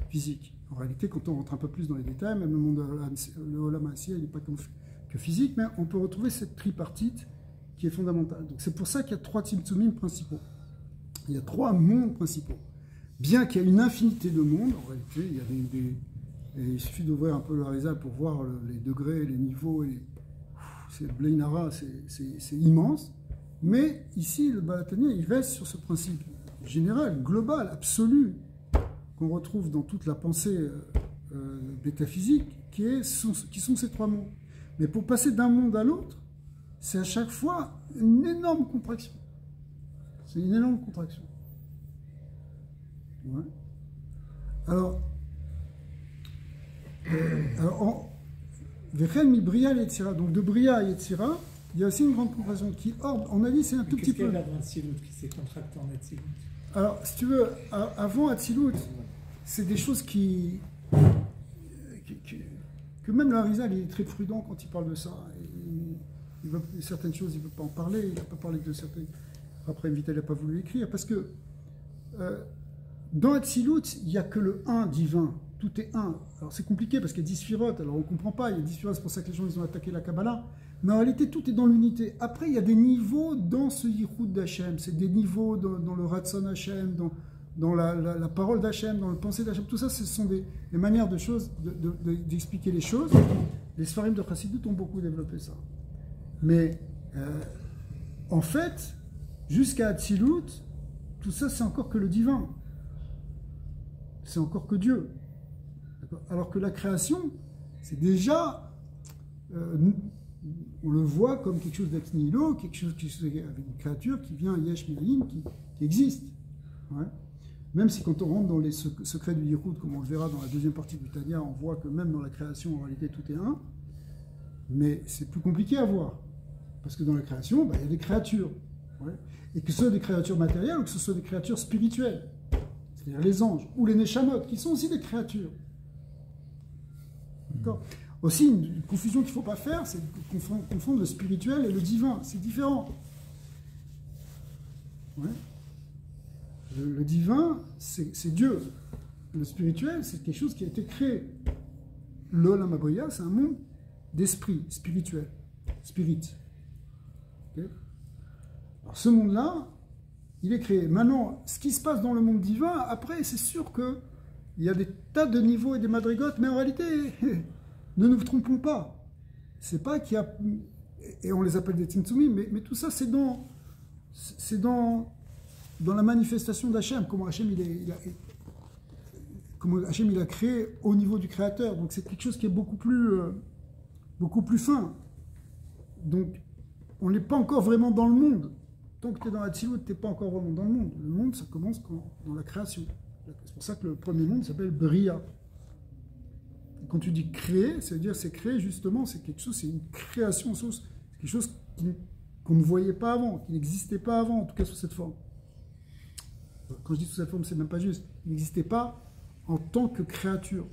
physique. En réalité, quand on rentre un peu plus dans les détails, même le monde de Olam Asiya, il n'est pas que physique, mais on peut retrouver cette tripartite qui est fondamentale. Donc c'est pour ça qu'il y a 3 Tzimtzumim principaux. Il y a 3 mondes principaux. Bien qu'il y ait une infinité de mondes, en réalité, il y a et il suffit d'ouvrir un peu le Harizal pour voir les degrés, les niveaux, c'est Bleinara, c'est immense. Mais ici, le Balatania, il reste sur ce principe général, global, absolu, qu'on retrouve dans toute la pensée métaphysique, qui sont ces 3 mondes. Mais pour passer d'un monde à l'autre, c'est à chaque fois une énorme contraction. C'est une énorme contraction. Ouais. Alors Vechel mi Bria Yetzira, donc de Bria à Yetzira, il y a aussi une grande contraction qui, on a dit, c'est un tout petit peu. Qu'est-ce qu'il y a dans Atzilut qui s'est contracté en Atzilut? Alors, si tu veux, avant Atzilut, c'est des choses que même l'Arizal, il est très prudent quand il parle de ça. Certaines choses, il ne veut pas en parler, il n'a pas parlé de certaines. Après, Vital n'a pas voulu écrire, parce que dans Atzilut, il n'y a que le 1 divin. Tout est 1. Alors c'est compliqué parce qu'il y a 10 sphirotes, alors on ne comprend pas, il y a 10 sphirotes, c'est pour ça que les gens ils ont attaqué la Kabbalah. Mais en réalité, tout est dans l'unité. Après, il y a des niveaux dans ce Yichud d'Hachem, c'est des niveaux dans le Ratzon Hachem, dans la parole d'Hachem, dans le pensée d'Hachem. Tout ça, ce sont des manières d'expliquer les choses. Les Sfarim de Chassidut ont beaucoup développé ça. Mais en fait, jusqu'à Atzilut, tout ça, c'est encore que le divin. C'est encore que Dieu. Alors que la création, c'est déjà, on le voit comme quelque chose d'ex nihilo, quelque chose avec une créature qui vient, Yesh Mi'ayim, qui existe. Ouais. Même si quand on rentre dans les secrets du Yichud, comme on le verra dans la deuxième partie du Tanya, on voit que même dans la création, en réalité, tout est un. Mais c'est plus compliqué à voir. Parce que dans la création, il y a des créatures. Ouais. Et que ce soit des créatures matérielles ou que ce soit des créatures spirituelles. C'est-à-dire les anges ou les Neshamot, qui sont aussi des créatures. D'accord. Aussi, une confusion qu'il ne faut pas faire, c'est de confondre le spirituel et le divin. C'est différent. Ouais. Le divin, c'est Dieu. Le spirituel, c'est quelque chose qui a été créé. L'Olam Habriya, c'est un monde d'esprit, spirituel. Spirit. Okay. Alors ce monde-là, il est créé. Maintenant, ce qui se passe dans le monde divin, après, c'est sûr qu'il y a des tas de niveaux et des madrigotes, mais en réalité, ne nous trompons pas. C'est pas qu'il y a... Et on les appelle des Tzimtzumim, mais tout ça, c'est dans la manifestation d'Hachem, comment Hachem il a créé au niveau du Créateur. Donc c'est quelque chose qui est beaucoup plus fin. Donc on n'est pas encore vraiment dans le monde. Tant que tu es dans la Tzilut, tu n'es pas encore vraiment dans le monde. Le monde, ça commence dans la création. C'est pour ça que le premier monde s'appelle Bria. Quand tu dis créer, ça veut dire c'est créer justement, c'est quelque chose, c'est une création, c'est quelque chose qu'on ne voyait pas avant, qui n'existait pas avant, en tout cas sous cette forme. Quand je dis sous cette forme, c'est même pas juste. Il n'existait pas en tant que créature.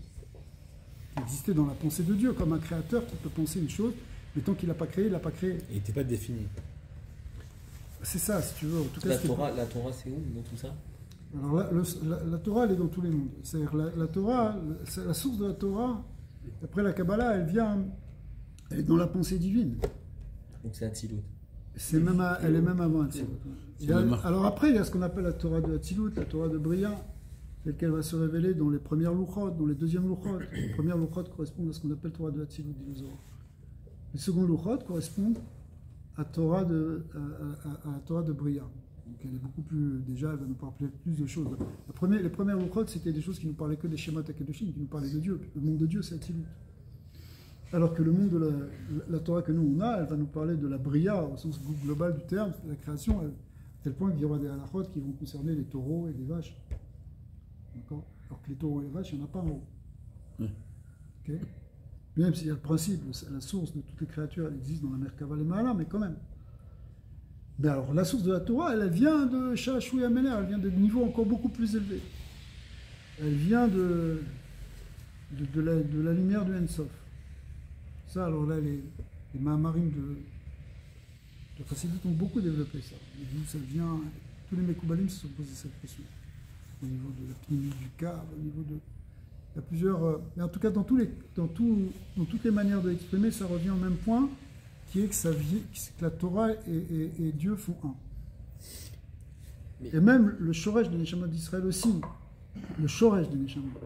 Il existait dans la pensée de Dieu, comme un créateur qui peut penser une chose, mais tant qu'il n'a pas créé, il n'a pas créé. Et il n'était pas défini. C'est ça, si tu veux. En tout cas, la Torah, c'est où dans tout ça? Alors la Torah, elle est dans tous les mondes. C'est-à-dire la Torah, la source de la Torah, après la Kabbalah, elle est dans la pensée divine. Donc c'est Atzilut. Elle est même avant Atzilut. Alors après, il y a ce qu'on appelle la Torah de Atzilut, la Torah de Bria, telle qu'elle va se révéler dans les premières Luchot, dans les deuxièmes Luchot. Les premières Luchot correspondent à ce qu'on appelle Torah de Atzilut, dit les Zohar. Les secondes Luchot correspondent à la Torah de Bria. Donc elle est beaucoup plus, déjà, elle va nous parler plus de choses. Les premières Luchot, c'était des choses qui nous parlaient que des Shemot HaKadoshim, qui nous parlaient de Dieu. Le monde de Dieu, c'est Atzilut. Alors que le monde de la Torah que nous on a, elle va nous parler de la Bria au sens global du terme, de la création, à tel point qu'il y aura des halachot qui vont concerner les taureaux et les vaches. D'accord. Alors que les taureaux et les vaches, il n'y en a pas en haut. Okay. Même s'il y a le principe, la source de toutes les créatures, elle existe dans la mer Kaval et Mahala, mais quand même. Mais alors, la source de la Torah, elle vient de Shachou et Améler, elle vient de niveaux encore beaucoup plus élevés. Elle vient de la lumière du Ensof. Ça, alors là, les Mahamarim de Chassidut ont beaucoup développé ça. D'où ça vient, tous les Mekoubalim se sont posés cette question. Au niveau de la pneumique du Kav, au niveau de Il y a plusieurs... mais en tout cas, dans toutes les manières de l'exprimer, ça revient au même point, qui est que la Torah et Dieu font un. Et même le Shoresh des Neshamot d'Israël aussi. Le Shoresh des Neshamot.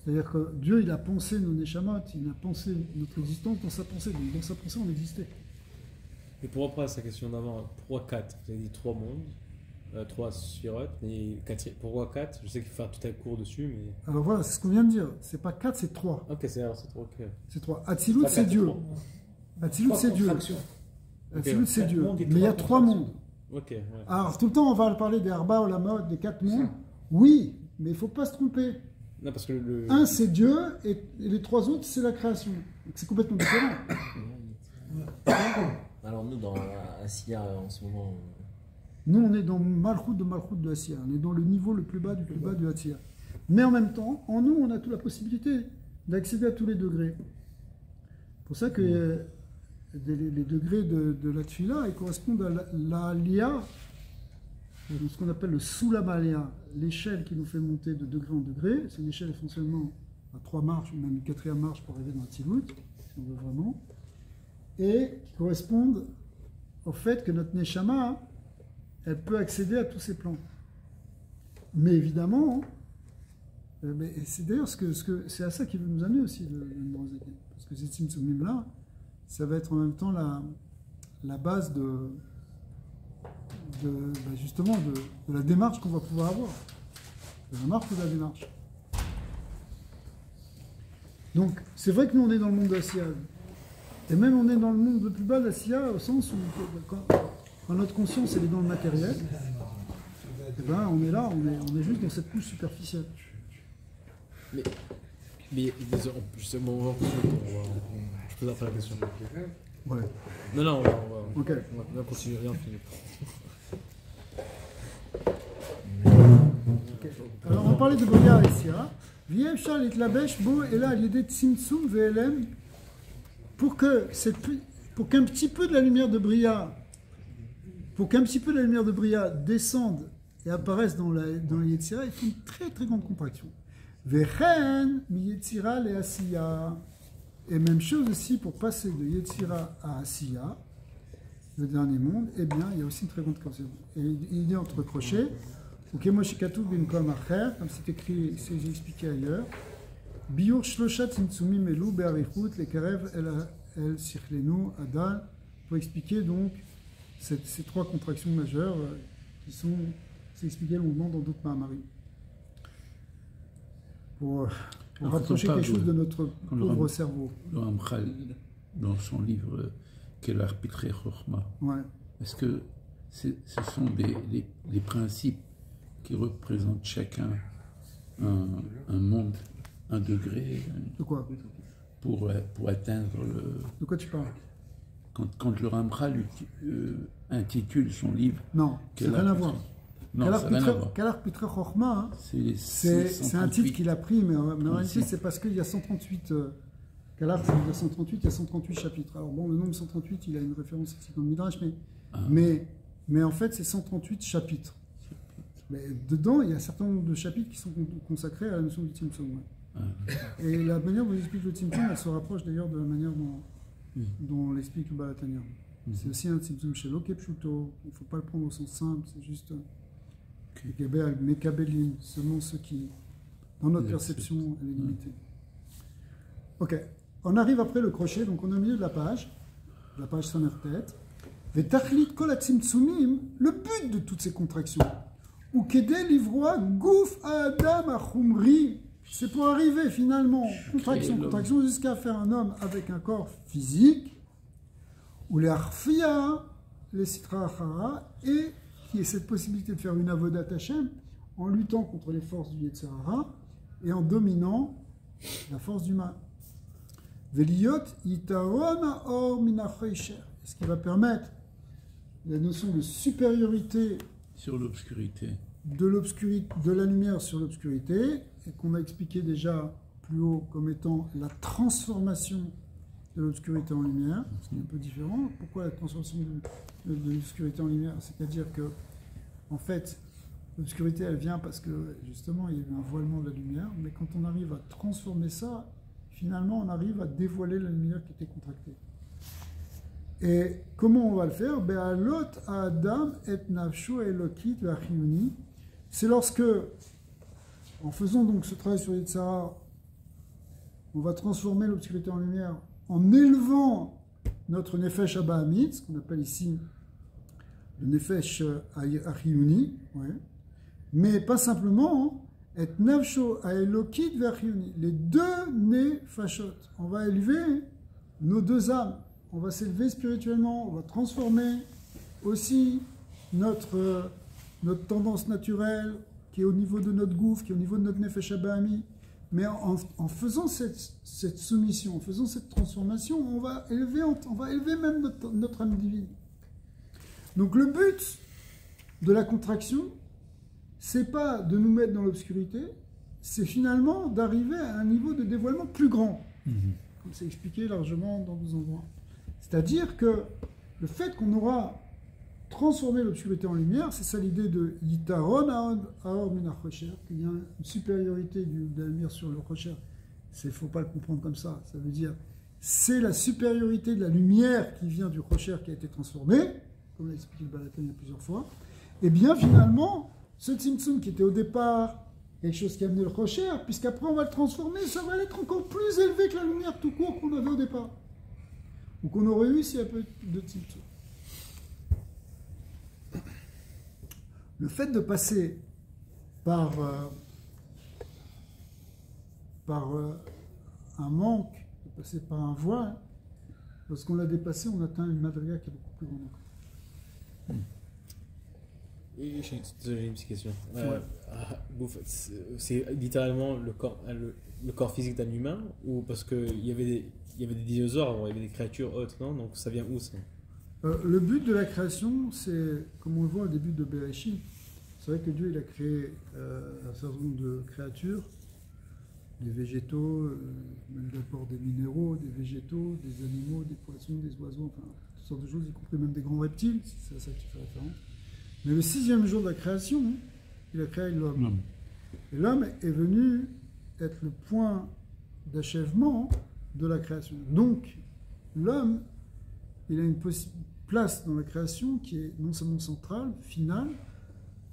C'est-à-dire que Dieu, il a pensé nos Neshamot, il a pensé notre existence dans sa pensée. Donc dans sa pensée, on existait. Et pour reprendre sa question d'avant, pourquoi 4? Vous avez dit 3 mondes, 3 sphirotes, mais pourquoi 4? Je sais qu'il faut faire tout un cours dessus, mais... Alors voilà, c'est ce qu'on vient de dire. C'est pas 4, c'est 3. Ok, c'est 3, ok. C'est 3. Atzilut, c'est Dieu. Atzilut, c'est Dieu. Atzilut, c'est Dieu. Mais il y a 3 mondes. Ok, ouais. Alors tout le temps, on va parler des Arba, Olamot, des 4 mondes. Oui, mais il ne faut pas se tromper. Non, parce que Un, c'est Dieu, et les 3 autres, c'est la création. Donc c'est complètement différent. Alors nous, dans Asiya, en ce moment... Nous, on est dans Malchut de Asiya. On est dans le niveau le plus bas du plus bas de Asiya. Mais en même temps, en nous, on a toute la possibilité d'accéder à tous les degrés. C'est pour ça que les degrés de la Tfila, ils correspondent à l'Aliyah, ce qu'on appelle le Sulam Aliyah, l'échelle qui nous fait monter de degré en degré. C'est une échelle essentiellement à 3 marches, ou même une 4e marche pour arriver dans la Tzilut, si on veut vraiment. Et qui correspondent au fait que notre Neshama, elle peut accéder à tous ces plans. Mais évidemment, c'est d'ailleurs c'est à ça qu'il veut nous amener aussi, le Morazeki. Parce que ces Tzimtzumim-là, ça va être en même temps la base justement de la démarche qu'on va pouvoir avoir. De la marche ou de la démarche. Donc, c'est vrai que nous, on est dans le monde de l'Asiya. Et même on est dans le monde le plus bas de l'Asiya, au sens où, quand notre conscience elle est dans le matériel, et ben, on est là, on est juste dans cette couche superficielle. Mais désolé, justement, je peux faire la question. Ouais. Non, on Ok. va continuer, rien finir. Okay. Alors on parlait de Bria ici. Viev Shal et Tlabesh Bo et là l'idée de Tzimtzum VLM pour qu'un petit peu de la lumière de Bria descende et apparaisse dans la Yetzira, il faut une très très grande contraction. Vechen mi Yetzira le Asiya. Et même chose aussi pour passer de Yetzira à Asiya, le dernier monde, eh bien il y a aussi une très grande contraction. Et il est entre crochets. Comme c'est écrit, c'est expliqué ailleurs. Biur shloshat tzimtzumim elu be'arichut lekarev el sichlenu adal, pour expliquer donc ces 3 contractions majeures qui sont expliquées longuement dans d'autres Mahamarim. Pour rapprocher quelque chose de notre pauvre cerveau. Le Ramchal, dans son livre Kelar Pitrei Chochma, est-ce que ce sont les principes qui représentent chacun un monde, un degré? De quoi? Pour atteindre le... De quoi tu parles? Quand le Ramchal intitule son livre... Non, ça n'a rien à voir. Kelar Pitrei Chochma, c'est un titre qu'il a pris, mais en réalité c'est parce qu'il y a 138... Kelar, il y a 138, il y a 138 chapitres. Alors bon, le nombre 138, il a une référence ici dans le Midrash, mais en fait c'est 138 chapitres. Mais dedans, il y a un certain nombre de chapitres qui sont consacrés à la notion du Tzimtzum. Et la manière dont il explique le Tzimtzum, elle se rapproche d'ailleurs de la manière dont on l'explique le Baal HaTanya. C'est aussi un Tzimtzum chez Lokepshuto. Il ne faut pas le prendre au sens simple, c'est juste Mekabelim, seulement ceux qui, dans notre perception, elle est limitée. Ok, on arrive après le crochet, donc on est au milieu de la page Samertet. Vetachlit kol hatzimtzumim, le but de toutes ces contractions. Ou Kedel Livroa Gouf Adam Achumri, c'est pour arriver finalement, contraction, jusqu'à faire un homme avec un corps physique, ou les Arfia, les Sitra Achara, et qui est cette possibilité de faire une Avodat Hashem en luttant contre les forces du Yetzer Hara et en dominant la force du mal. Veliot Yitaron Or Minachoisher, ce qui va permettre la notion de supériorité sur l'obscurité. De la lumière sur l'obscurité, et qu'on a expliqué déjà plus haut comme étant la transformation de l'obscurité en lumière. C'est un peu différent. Pourquoi la transformation de l'obscurité en lumière? C'est-à-dire que, en fait, L'obscurité, elle vient parce que justement, il y a eu un voilement de la lumière, mais quand on arrive à transformer ça, finalement, on arrive à dévoiler la lumière qui était contractée. Et comment on va le faire? Be'alot Adam et nafsho elokit ve'achiyuni. C'est lorsque, en faisant donc ce travail sur Yitzhara, on va transformer l'obscurité en lumière, en élevant notre nefesh abahamit, ce qu'on appelle ici le nefesh achiyuni, ouais. Mais pas simplement, et nafsho elokit ve'achiyuni, les deux nefashot. On va élever nos deux âmes. On va s'élever spirituellement, on va transformer aussi notre tendance naturelle qui est au niveau de notre gouffre, qui est au niveau de notre nefesh abahami. Mais en faisant cette soumission, en faisant cette transformation, on va élever même notre âme divine. Donc le but de la contraction, c'est pas de nous mettre dans l'obscurité, c'est finalement d'arriver à un niveau de dévoilement plus grand, comme c'est expliqué largement dans deux endroits. C'est-à-dire que le fait qu'on aura transformé l'obscurité en lumière, c'est ça l'idée de Yitaron Aor Min HaChosher, qu'il y a une supériorité de la lumière sur le Chosher. Il ne faut pas le comprendre comme ça. Ça veut dire c'est la supériorité de la lumière qui vient du Chosher qui a été transformée, comme l'a expliqué le Baal HaTanya plusieurs fois. Et bien finalement, ce Tzimtzum qui était au départ quelque chose qui a amené le Chosher, puisqu'après on va le transformer, ça va être encore plus élevé que la lumière tout court qu'on avait au départ. Ou qu'on aurait eu s'il y a peu de Tzimtzum. Le fait de passer par un manque, de passer par un voile, lorsqu'on l'a dépassé, on atteint une madriga qui est beaucoup plus grande encore. Et j'ai une petite question. C'est littéralement le corps physique d'un humain, ou parce qu'il y avait des dinosaures, il y avait des créatures autres, non? Donc ça vient où ça? Le but de la création, c'est, comme on le voit au début de Bereshit, c'est vrai que Dieu il a créé un certain nombre de créatures, des végétaux, même d'abord des minéraux, des végétaux, des animaux, des poissons, des oiseaux, enfin toutes sortes de choses, y compris même des grands reptiles, c'est à ça que tu fais référence. Mais le 6e jour de la création, il a créé l'homme. Et l'homme est venu être le point d'achèvement de la création. Donc, l'homme, il a une place dans la création qui est non seulement centrale, finale,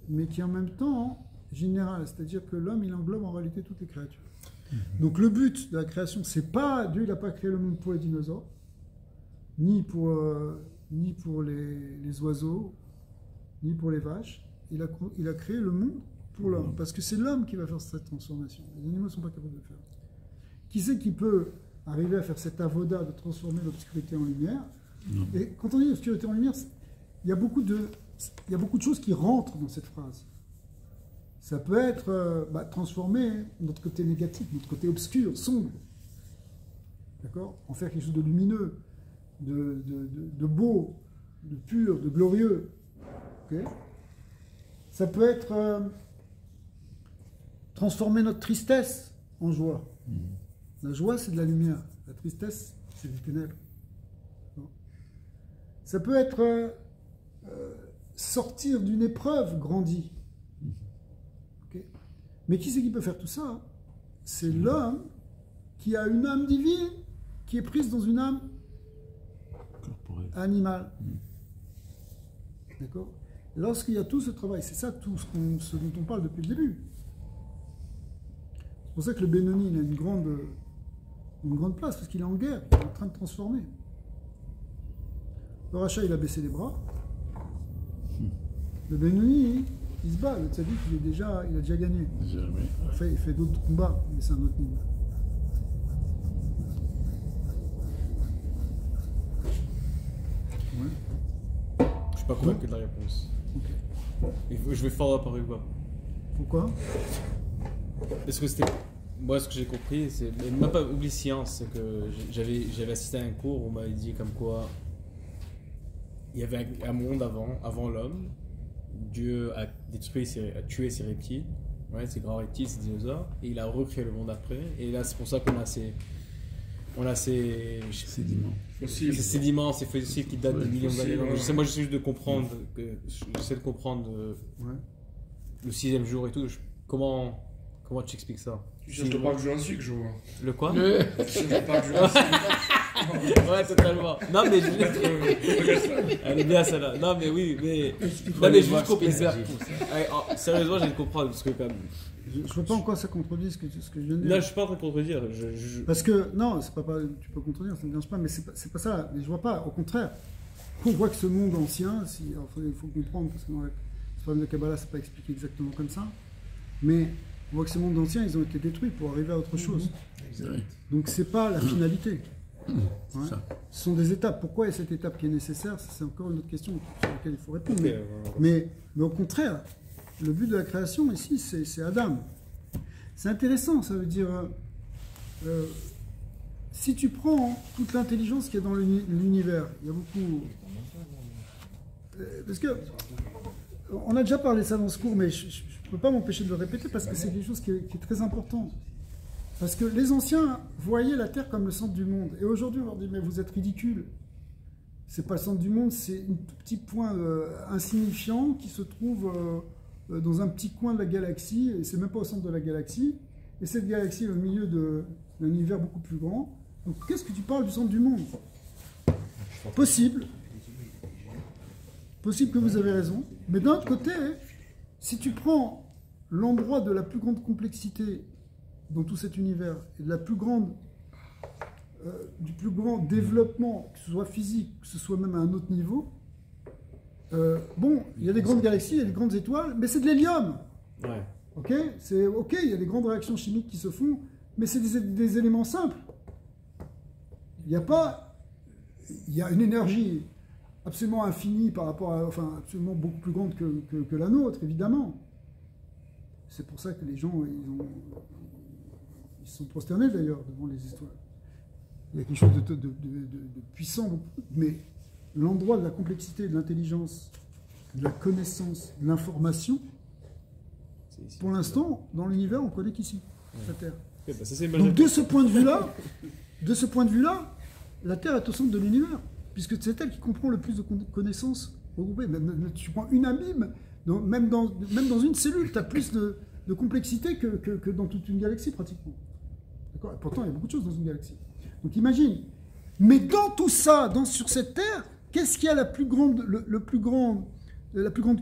mais qui est en même temps générale. C'est-à-dire que l'homme, il englobe en réalité toutes les créatures. Donc, le but de la création, c'est pas, Dieu, il n'a pas créé le monde pour les dinosaures, ni pour les oiseaux, ni pour les vaches. Il a créé le monde pour l'homme, parce que c'est l'homme qui va faire cette transformation. Les animaux ne sont pas capables de le faire. Qui c'est qui peut arriver à faire cette avoda de transformer l'obscurité en lumière? Et quand on dit l'obscurité en lumière, il y a beaucoup de choses qui rentrent dans cette phrase. Ça peut être transformer notre côté négatif, notre côté obscur, sombre. D'accord? En faire quelque chose de lumineux, de beau, de pur, de glorieux. Okay? Ça peut être transformer notre tristesse en joie. La joie, c'est de la lumière. La tristesse, c'est des ténèbres. Ça peut être sortir d'une épreuve grandie. Okay? Mais qui c'est qui peut faire tout ça? C'est l'homme qui a une âme divine qui est prise dans une âme animale. D'accord? Lorsqu'il y a tout ce travail, c'est ça tout ce dont on parle depuis le début. C'est pour ça que le Benoni, il a une grande place, parce qu'il est en guerre, il est en train de transformer. Le Racha, il a baissé les bras. Le Benoni, il se bat. Le Tzadik, il a déjà gagné. Il fait d'autres combats, mais c'est un autre niveau. Ouais. Je suis pas convaincu de la réponse. Okay. Je vais follow up par quoi? Pourquoi? Est-ce que c'était... Moi, ce que j'ai compris, c'est même pas oublie science, c'est que j'avais assisté à un cours où on m'avait dit comme quoi il y avait un monde avant l'homme. Dieu a tué ces reptiles, ouais, ces grands reptiles, ces dinosaures, et il a recréé le monde après. Et là, c'est pour ça qu'on a ces sédiments. Ces sédiments, ces fossiles qui datent de millions d'années. Moi, j'essaie juste de comprendre. J'essaie de comprendre le 6e jour et tout. Comment tu expliques ça? Tu cherches le parc Jurassique, je vois. Le quoi? Tu cherches le parc Jurassique. Ouais, totalement. Non, mais elle est bien celle-là. Non, mais oui, mais. Non, mais juste comprendre. Sérieusement, j'ai de comprendre parce que quand même. Je ne vois pas en quoi ça contredit ce que je viens de dire. Là, je suis pas en train de contredire. Parce que, non, c'est pas, tu peux contredire, ça ne me dérange pas, mais c'est pas ça. Mais je vois pas, au contraire. On voit que ce monde ancien, il faut comprendre, parce que dans le problème de Kabbalah, c'est pas expliqué exactement comme ça, mais on voit que ces mondes anciens, ils ont été détruits pour arriver à autre chose. Donc c'est pas la finalité. Ouais. Ce sont des étapes. Pourquoi est cette étape qui est nécessaire? C'est encore une autre question sur laquelle il faut répondre. Mais au contraire, le but de la création ici, c'est Adam. C'est intéressant, ça veut dire, si tu prends toute l'intelligence qu'il y a dans l'univers, il y a beaucoup... parce que, on a déjà parlé de ça dans ce cours, mais je ne peux pas m'empêcher de le répéter parce que c'est quelque chose qui est très important. Parce que les anciens voyaient la Terre comme le centre du monde. Et aujourd'hui, on leur dit, mais vous êtes ridicules. C'est pas le centre du monde, c'est un tout petit point insignifiant qui se trouve dans un petit coin de la galaxie, et c'est même pas au centre de la galaxie. Et cette galaxie est au milieu d'un univers beaucoup plus grand. Donc qu'est-ce que tu parles du centre du monde? Possible. Possible que vous avez raison. Mais d'un autre côté, si tu prends l'endroit de la plus grande complexité dans tout cet univers, et de la plus grande, du plus grand développement, que ce soit physique, que ce soit même à un autre niveau, bon, il y a des grandes galaxies, il y a des grandes étoiles, mais c'est de l'hélium. Ouais. Ok, il y a des grandes réactions chimiques qui se font, mais c'est des éléments simples. Il y a une énergie absolument infinie par rapport à, enfin, absolument beaucoup plus grande que la nôtre, évidemment. C'est pour ça que les gens, ils sont prosternés d'ailleurs devant les histoires. Il y a quelque chose de puissant, mais l'endroit de la complexité, de l'intelligence, de la connaissance, de l'information, pour l'instant, dans l'univers, on connaît qu'ici, la Terre. Okay, bah ça, donc de ce point de vue-là, la Terre est au centre de l'univers, puisque c'est elle qui comprend le plus de connaissances regroupées. Tu prends une amibe, même dans une cellule, tu as plus de complexité que dans toute une galaxie pratiquement. D'accord ? Et pourtant, il y a beaucoup de choses dans une galaxie. Donc imagine. Mais dans tout ça, sur cette Terre, qu'est-ce qui a la plus grande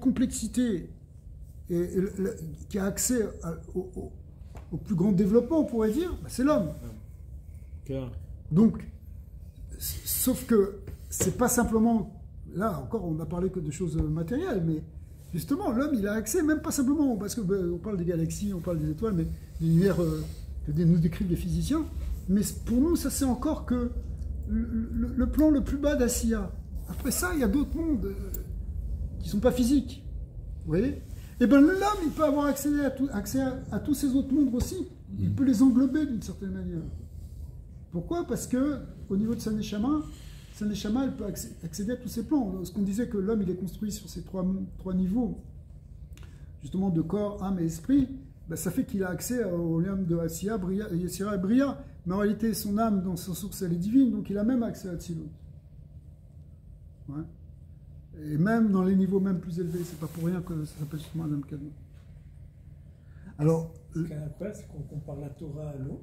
complexité et qui a accès au plus grand développement, on pourrait dire, c'est l'homme. Donc, sauf que c'est pas simplement, là encore on n'a parlé que de choses matérielles, mais justement l'homme il a accès même pas simplement, parce qu'on parle des galaxies, on parle des étoiles, mais l'univers que nous décrivent les physiciens, mais pour nous ça c'est encore que le plan le plus bas d'Assia. Après ça il y a d'autres mondes qui sont pas physiques, vous voyez. Et bien l'homme, il peut avoir accès à tous ces autres mondes aussi. Il peut les englober d'une certaine manière. Pourquoi? Parce que au niveau de sa Neshama, elle peut accéder à tous ces plans. Ce qu'on disait que l'homme, il est construit sur ces trois niveaux, justement de corps, âme et esprit, ben, ça fait qu'il a accès au lien de Asiya, Yetzira et Bria. Mais en réalité, son âme, dans sa source, elle est divine, donc il a même accès à Tzilut. Ouais. Et même dans les niveaux même plus élevés, c'est pas pour rien que ça s'appelle justement Adam Kadmon. Alors, ce qu'il y a un problème, c'est qu'on compare la Torah à l'eau,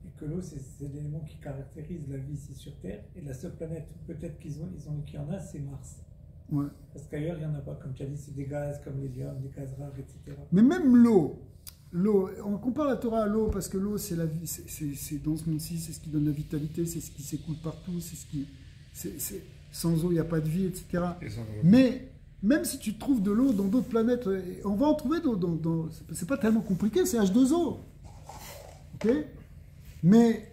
et que l'eau, c'est l'élément qui caractérise la vie ici sur Terre, et la seule planète où peut-être qu'il y en a, c'est Mars. Ouais. Parce qu'ailleurs, il n'y en a pas, comme tu as dit, c'est des gaz comme l'hélium, des gaz rares, etc. Mais même l'eau, on compare la Torah à l'eau parce que l'eau, c'est la vie, c'est dans ce monde-ci, c'est ce qui donne la vitalité, c'est ce qui s'écoule partout, c'est ce qui... Sans eau, il n'y a pas de vie, etc. Mais même si tu trouves de l'eau dans d'autres planètes, on va en trouver c'est pas tellement compliqué, c'est H2O. Ok? Mais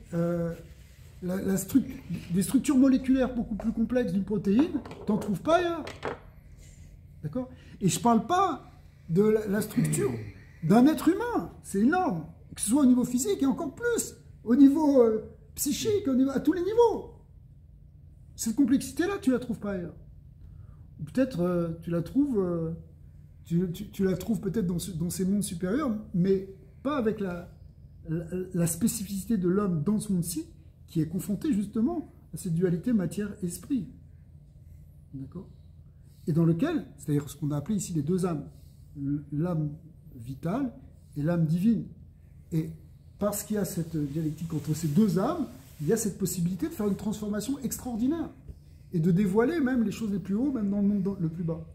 des structures moléculaires beaucoup plus complexes d'une protéine, tu n'en trouves pas ailleurs. D'accord? Et je ne parle pas de la structure d'un être humain, c'est énorme. Que ce soit au niveau physique et encore plus au niveau psychique, à tous les niveaux. Cette complexité-là, tu ne la trouves pas ailleurs. Peut-être tu la trouves, tu la trouves peut-être dans ces mondes supérieurs, mais pas avec la spécificité de l'homme dans ce monde-ci, qui est confronté justement à cette dualité matière-esprit. D'accord? Et dans lequel, c'est-à-dire ce qu'on a appelé ici les deux âmes. l'âme vitale et l'âme divine. Et parce qu'il y a cette dialectique entre ces deux âmes, il y a cette possibilité de faire une transformation extraordinaire et de dévoiler même les choses les plus hauts, même dans le monde le plus bas.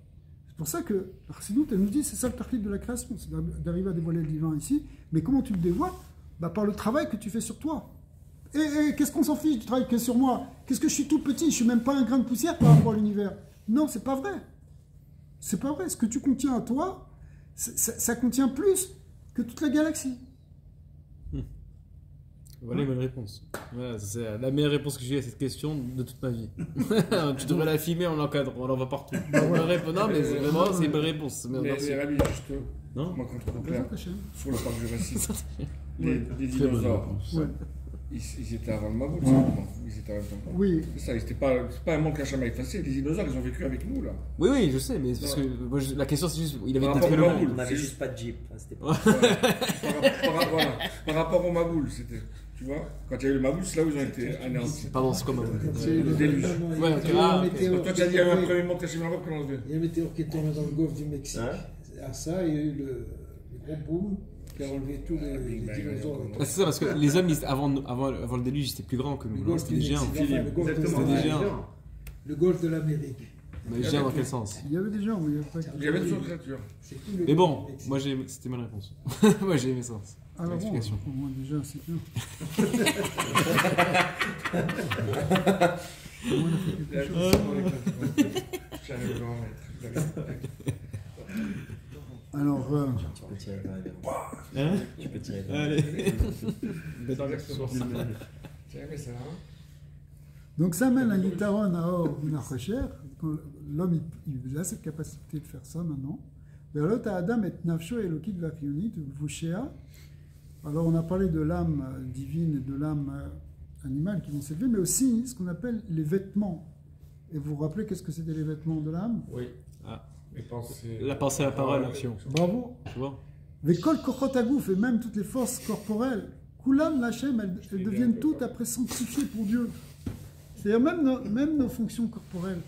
C'est pour ça que Chassidut, elle nous dit, c'est ça le tartif de la création, c'est d'arriver à dévoiler le divin ici. Mais comment tu le dévoiles? Par le travail que tu fais sur toi. Et qu'est-ce qu'on s'en fiche du travail que sur moi? Qu'est-ce que je suis tout petit? Je suis même pas un grain de poussière par rapport à l'univers. Non, c'est pas vrai. C'est pas vrai. Ce que tu contiens à toi, ça contient plus que toute la galaxie. Voilà une bonne réponse. Voilà, c'est la meilleure réponse que j'ai eu à cette question de toute ma vie. Tu devrais la filmer, on l'encadre, on l'envoie partout. Non, mais c'est vraiment, c'est une bonne réponse. Mais Rabbi, juste, non, moi quand on clair, sur le parc Jurassique, les Très bonne dinosaures, réponse. Ouais. ils étaient avant le Maboul, ils étaient avant le temps. Oui. C'est ça, c'est pas un monde qu'un chemin effacé, les dinosaures, ils ont vécu avec nous, là. Oui, je sais, mais parce que moi, la question c'est juste, il avait Par détruit rapport le au monde. On n'avait c'est- juste pas de Jeep à cette époque. Voilà. Par rapport au Maboul, c'était. Tu vois, quand il y a eu le Maboul, c'est là où ils ont été anéantis. Pardon, c'est comme C'est le déluge. Ouais, ok. Ah, ok. météore Toi, qui tu as dit qu'il y a eu un est premier monde caché dans le qu'on enlevé. Il y a un météore qui est tombé dans le golfe du Mexique. À ça, il y a eu le gros boom qui a enlevé tous les dinosaures. Ah, c'est ça, parce que les hommes, avant le déluge, ils étaient plus grands que Le nous. golfe C'était du des géants. Mexique, enfin, le golfe de- C'était des géants. le golfe de l'Amérique. Mais géants dans quel sens? Il y avait des gens, mais il n'y avait pas Il y avait toujours créatures. C'est tout le Mais bon, golfe du Mexique. moi c'était ma réponse. Moi j'ai aimé ça. Alors bon, Explication. au moins déjà, c'est bien. Il y a toujours J'arrive à le remettre. Alors, Tu peux tirer vers la Hein? Tu peux tirer vers Allez. Dans l'expérience. J'ai aimé ça, hein. donc ça mène à l'Itaron à Or Nachacher. L'homme, il a cette capacité de faire ça maintenant. Verot Adam et Nafsho et Lokit Vachionit, Vushea. Alors on a parlé de l'âme divine et de l'âme animale qui vont s'élever, mais aussi ce qu'on appelle les vêtements. Et vous vous rappelez qu'est-ce que c'était les vêtements de l'âme? Oui. Ah. Les pensées. La pensée, la parole, l'action. Bravo. Tu vois? Vekol Kochot Agouf et même toutes les forces corporelles, Kulam Lachem, elles deviennent toutes après sanctifiées pour Dieu. C'est-à-dire même nos fonctions corporelles.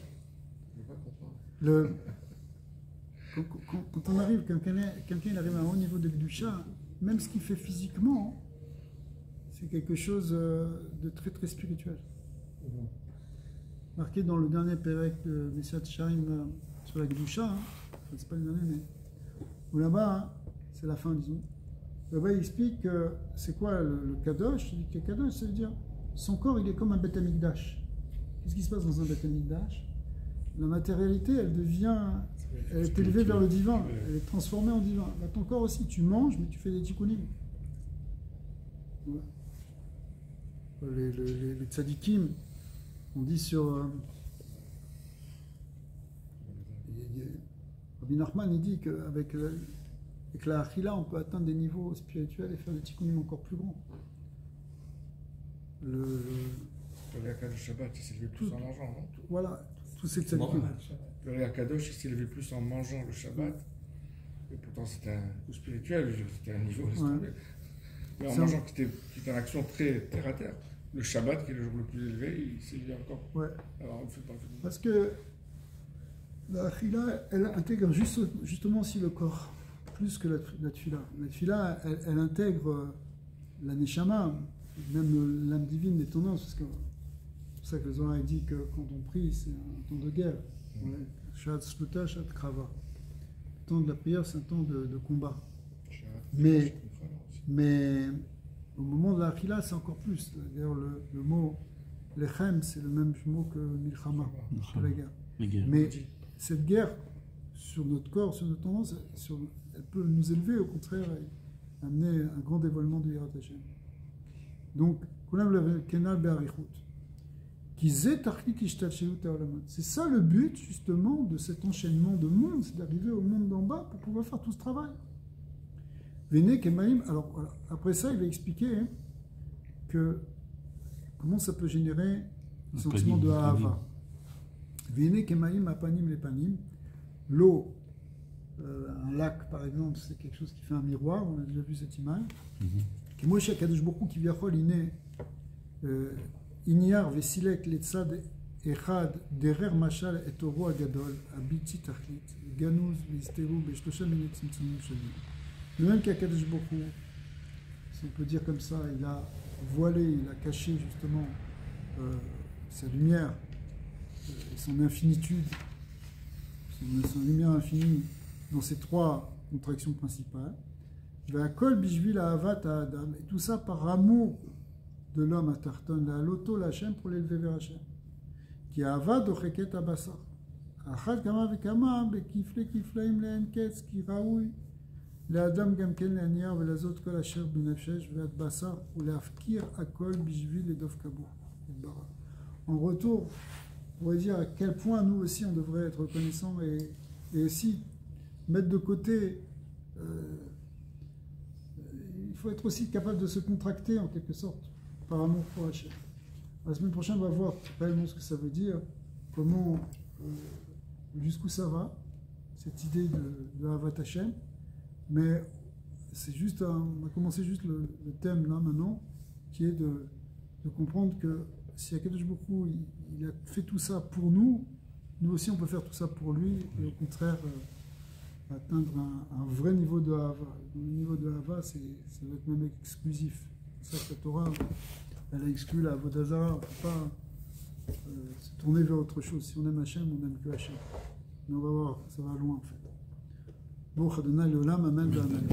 Quand on arrive, quelqu'un arrive à un haut niveau de Gdusha, même ce qu'il fait physiquement, c'est quelque chose de très très spirituel. Marqué dans le dernier Pérec de Messiat Shaim sur la Gdusha, enfin, c'est pas le dernier, mais où là-bas, c'est la fin, disons. Là-bas, il explique que c'est quoi le Kadosh. Il dit que Kadosh, ça veut dire son corps, il est comme un Beth Amikdash. Qu'est-ce qui se passe dans un Beth Amikdash? La matérialité, elle est élevée vers le divin, elle est transformée en divin. Là, ton corps aussi, tu manges, mais tu fais des tikkunim. Les tzadikim, on dit sur... Rabbi Nachman, il dit qu'avec la achila, on peut atteindre des niveaux spirituels et faire des tikkunim encore plus grands. Le Réa Shabbat, il s'est levé plus en mangeant, non? Voilà, tous ces tzadikim. Le Réa Kadosh, il s'est levé plus en mangeant le Shabbat. Et pourtant, c'était un coup spirituel, c'était un niveau. Ouais. Mais en Ça, mangeant, qui était une action très terre à terre. Le Shabbat, qui est le jour le plus élevé, il s'est levé encore. Ouais. Alors, on ne fait pas. Parce que la achila, elle intègre justement aussi le corps, plus que la tfila. La tfila, elle intègre la neshama, même l'âme divine des tendances, parce que c'est pour ça que le Zohar dit que quand on prie, c'est un temps de guerre. Shat shluta, shat krava. Le temps de la prière, c'est un temps de combat. Mais au moment de la achila, c'est encore plus. D'ailleurs, le mot lechem, c'est le même mot que milchama, que la guerre. Mais cette guerre sur notre corps, sur nos tendances, elle peut nous élever, au contraire, et amener un grand dévoilement de Yirat Hashem. Donc, c'est ça le but, justement, de cet enchaînement de monde, c'est d'arriver au monde d'en bas pour pouvoir faire tout ce travail. Alors, voilà. Après ça, il va expliquer que comment ça peut générer le sentiment de Ahava. Vene kemaim apanim lepanim. L'eau, un lac par exemple, c'est quelque chose qui fait un miroir, on a déjà vu cette image. Kemoshe Kadosh Baruch Hu Kivyachol Iné Inyar Vesilek Letzad אחד דרר משל את אורו הגדול, הבלתי תכלית, גנוז והסתירו בשלושה מיני צמצומים שונים. Le même qu'Akadosh Baruch Hu, si on peut dire comme ça, il a voilé, il a caché justement sa lumière et son infinitude, son lumière infinie dans ces trois contractions principales. Ve'akol bishvil ahavat ha'adam, et tout ça par amour de l'homme à Tarton, la loto la Hashem, pour l'élever vers Hashem. Qui ahavat docheket abasar. Achad kama vekama bekifle kiflaim le'en ketz ki raoui. לאדם גם כן להניע ולעזות כל אשר בנפשש ועד בשר ולהפקיר הכל בשביל לדוף כבור. En retour, on pourrait dire à quel point nous aussi on devrait être reconnaissants et aussi mettre de côté. Il faut être aussi capable de se contracter en quelque sorte par amour pour Hachem. La semaine prochaine, on va voir réellement ce que ça veut dire, comment, jusqu'où ça va, cette idée de Ahavat Hachem. Mais c'est juste, on a commencé juste le thème là maintenant, qui est de comprendre que si Akadosh Baruch Hu, il a fait tout ça pour nous, nous aussi on peut faire tout ça pour lui, et au contraire atteindre un vrai niveau de Ahava. Le niveau de Ahava, ça va être même exclusif. C'est ça que la Torah, elle a exclu la Avodah Zarah. On ne peut pas se tourner vers autre chose. Si on aime Hachem, on n'aime que Hachem. Mais on va voir, ça va loin en fait. ברוך ה' לעולם, אמן ואמן.